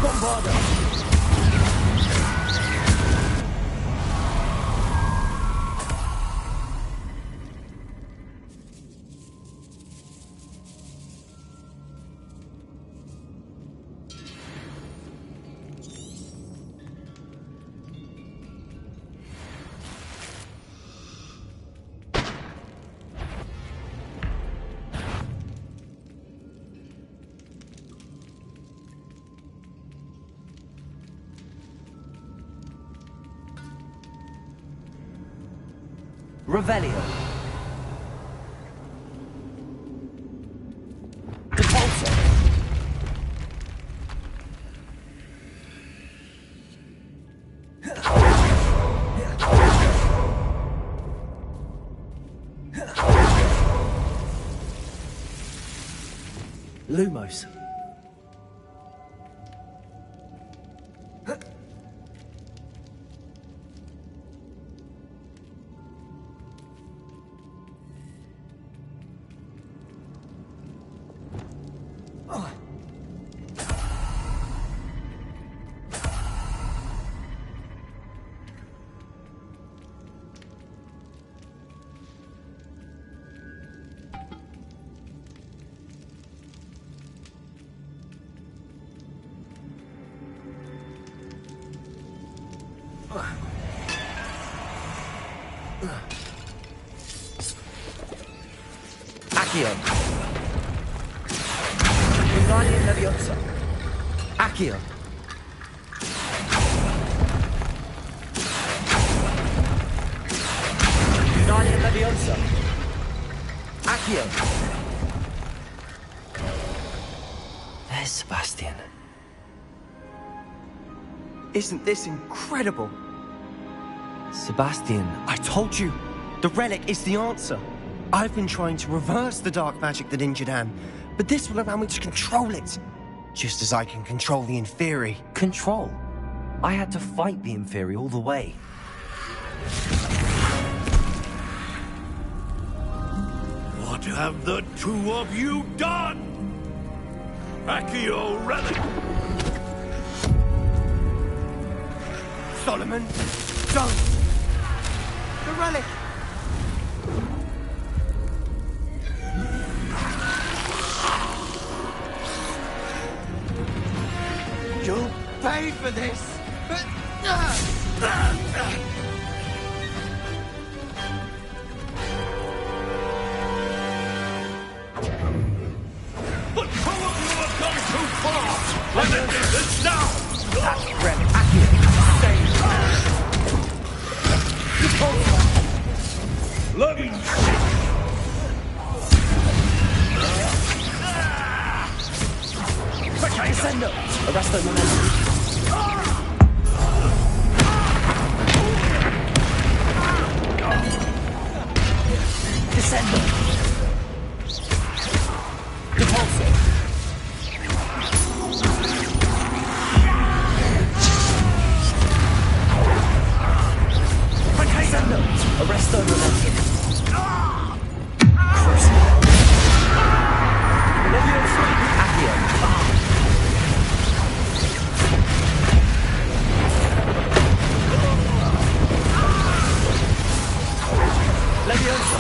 Bombardo! Revelio. Repulso. Lumos. Accio. Wingardium Leviosa. Accio. Wingardium Leviosa. Accio. There's Sebastian. Isn't this incredible? Sebastian. I told you, the relic is the answer. I've been trying to reverse the dark magic that injured Anne, but this will allow me to control it. Just as I can control the Inferi. Control? I had to fight the Inferi all the way. What have the two of you done? Accio relic! Solomon, don't! The relic! You'll pay for this! But two of you have gone too far! Let it be this now! That's relic. Accio! Let me Descendo! Arresto momentum. Descendo! Repulso! Descendo! Arresto momentum. Leviosa! Accio! Leviosa!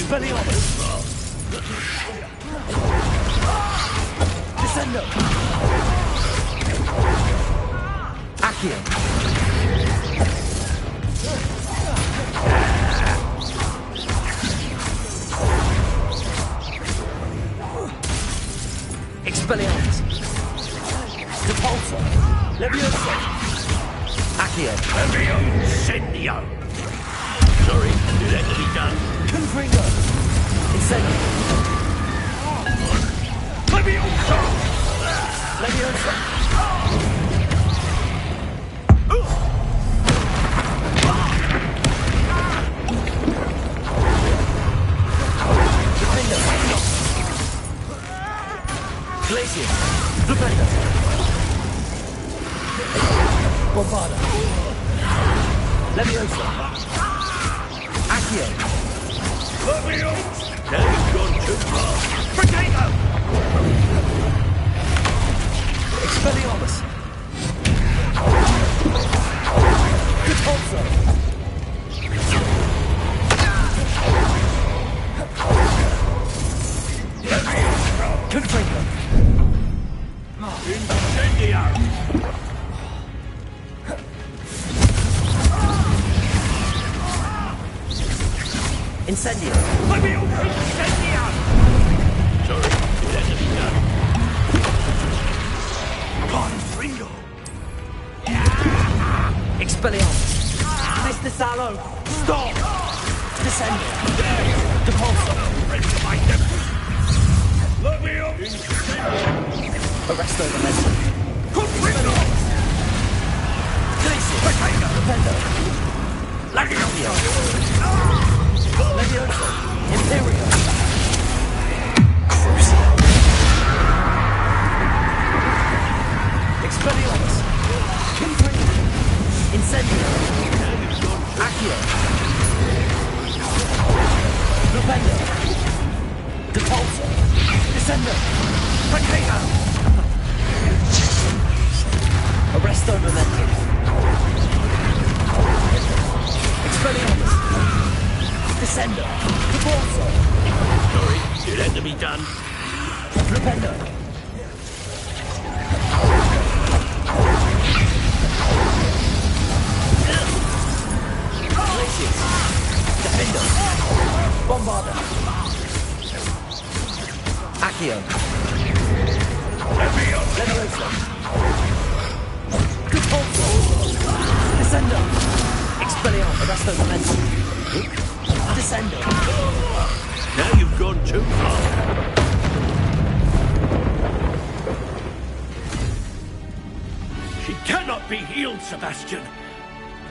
Expelliarmus! Descendo! Accio! Expelliarmus! Repulsor! Leviosa! Accio! Incendio! Sorry, did that to be done? Confringo! Incendio! Leviosa! Leviosa! Defender! Glacius! Defender! Bombarda! Leviosa! Accio! Leviosa! Now you've gone too far. Potato! Expelliarmus! Repulsor! Confringo! Incendio! Incendio! Leviosa! Incendio! Sorry, did that to be done? Confringo! Expelliarmus! Mr. Sallow! Stop! Descendo! Depulsor! Arresto Momentum! Confringo! Glacius! Defender! Lagio! Leviosa! Imperial! Crucio! Expelliarmus! Confringo! Incendio! Accio! Defender! Depulsor! Descendo! Potato! Arresto Momentum! Expelliarmus! Descendo! Depulsor! Sorry, it had to be done. Defender! Glacius! Defender! Bombarda! Accio! Leviosa! Depulsor! Descendo! Expelliarmus! Arresto Momentum! Descendo! Now you've gone too far. She cannot be healed, Sebastian.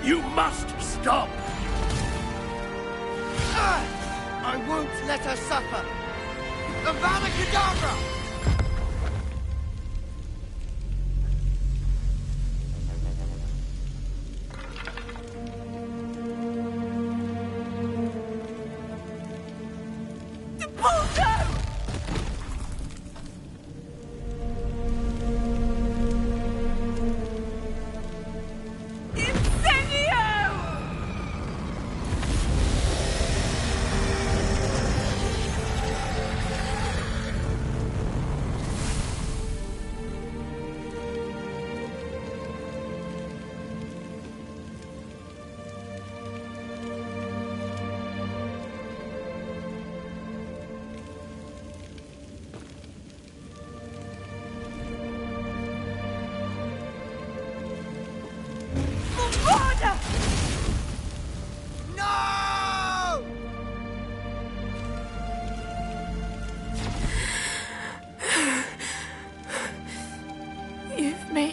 You must stop. I won't let her suffer. Avada Kedavra!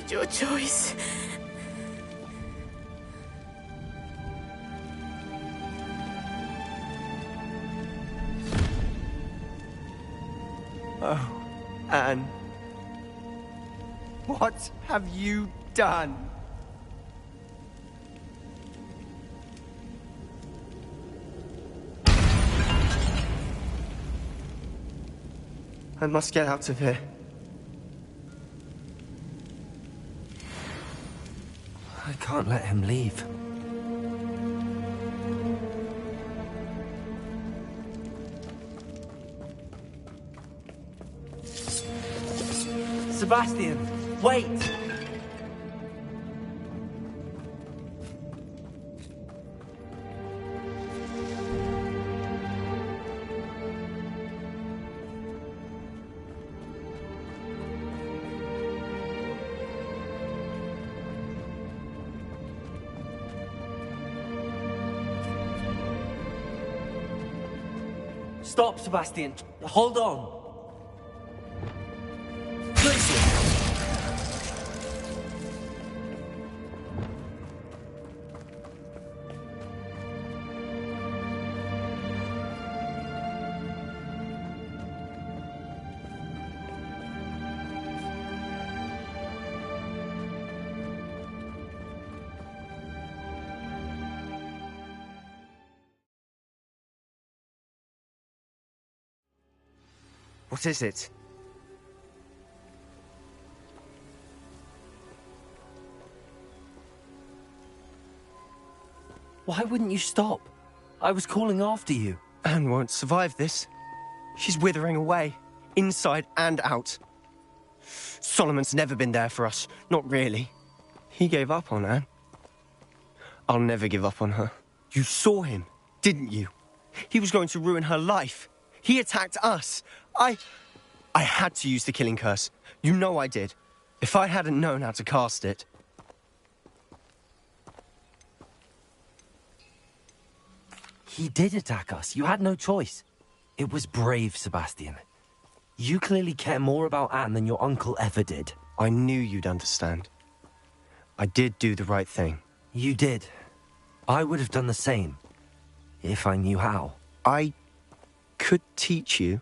Your choice. Oh, Anne. What have you done? I must get out of here. I can't let him leave. Sebastian, wait! Stop, Sebastian. Hold on. What is it? Why wouldn't you stop? I was calling after you. Anne won't survive this. She's withering away, inside and out. Solomon's never been there for us, not really. He gave up on Anne. I'll never give up on her. You saw him, didn't you? He was going to ruin her life. He attacked us. I had to use the killing curse. You know I did. If I hadn't known how to cast it... He did attack us. You had no choice. It was brave, Sebastian. You clearly care more about Anne than your uncle ever did. I knew you'd understand. I did do the right thing. You did. I would have done the same, if I knew how. I could teach you.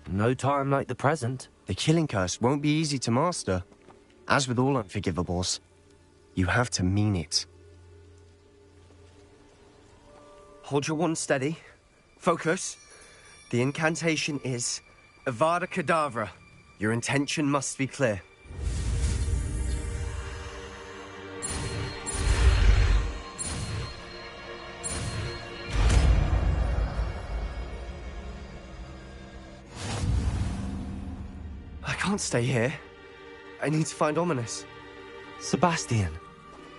No time like the present. The killing curse won't be easy to master. As with all unforgivables, you have to mean it. Hold your wand steady. Focus. The incantation is Avada Kedavra. Your intention must be clear. I can't stay here. I need to find Ominous. Sebastian.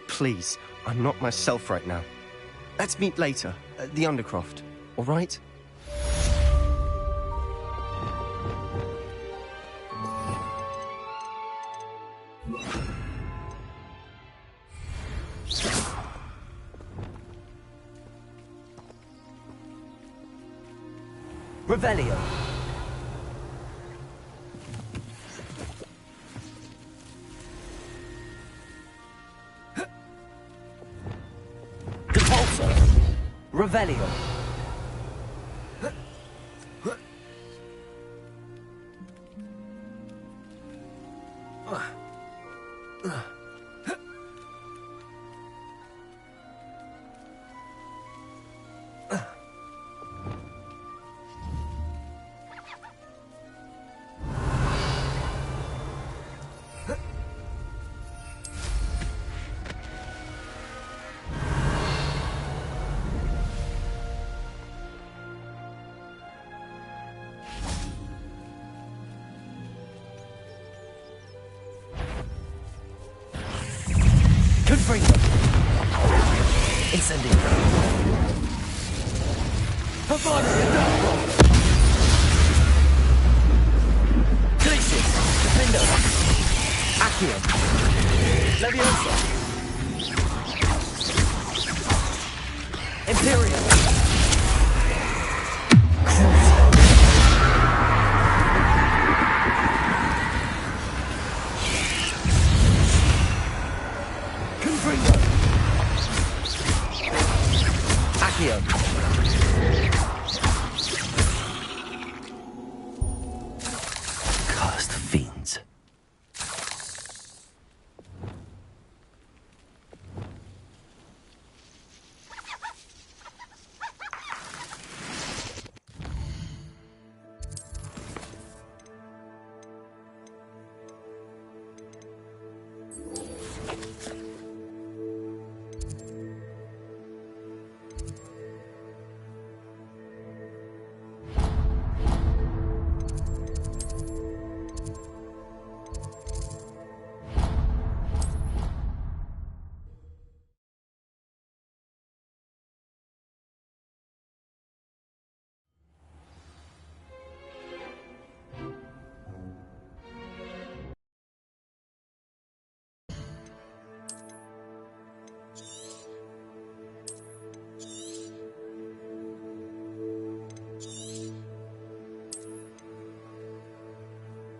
Please, I'm not myself right now. Let's meet later, at the Undercroft, all right? Revelio. Revelio. Confringo. Incendio. Avada Kedavra.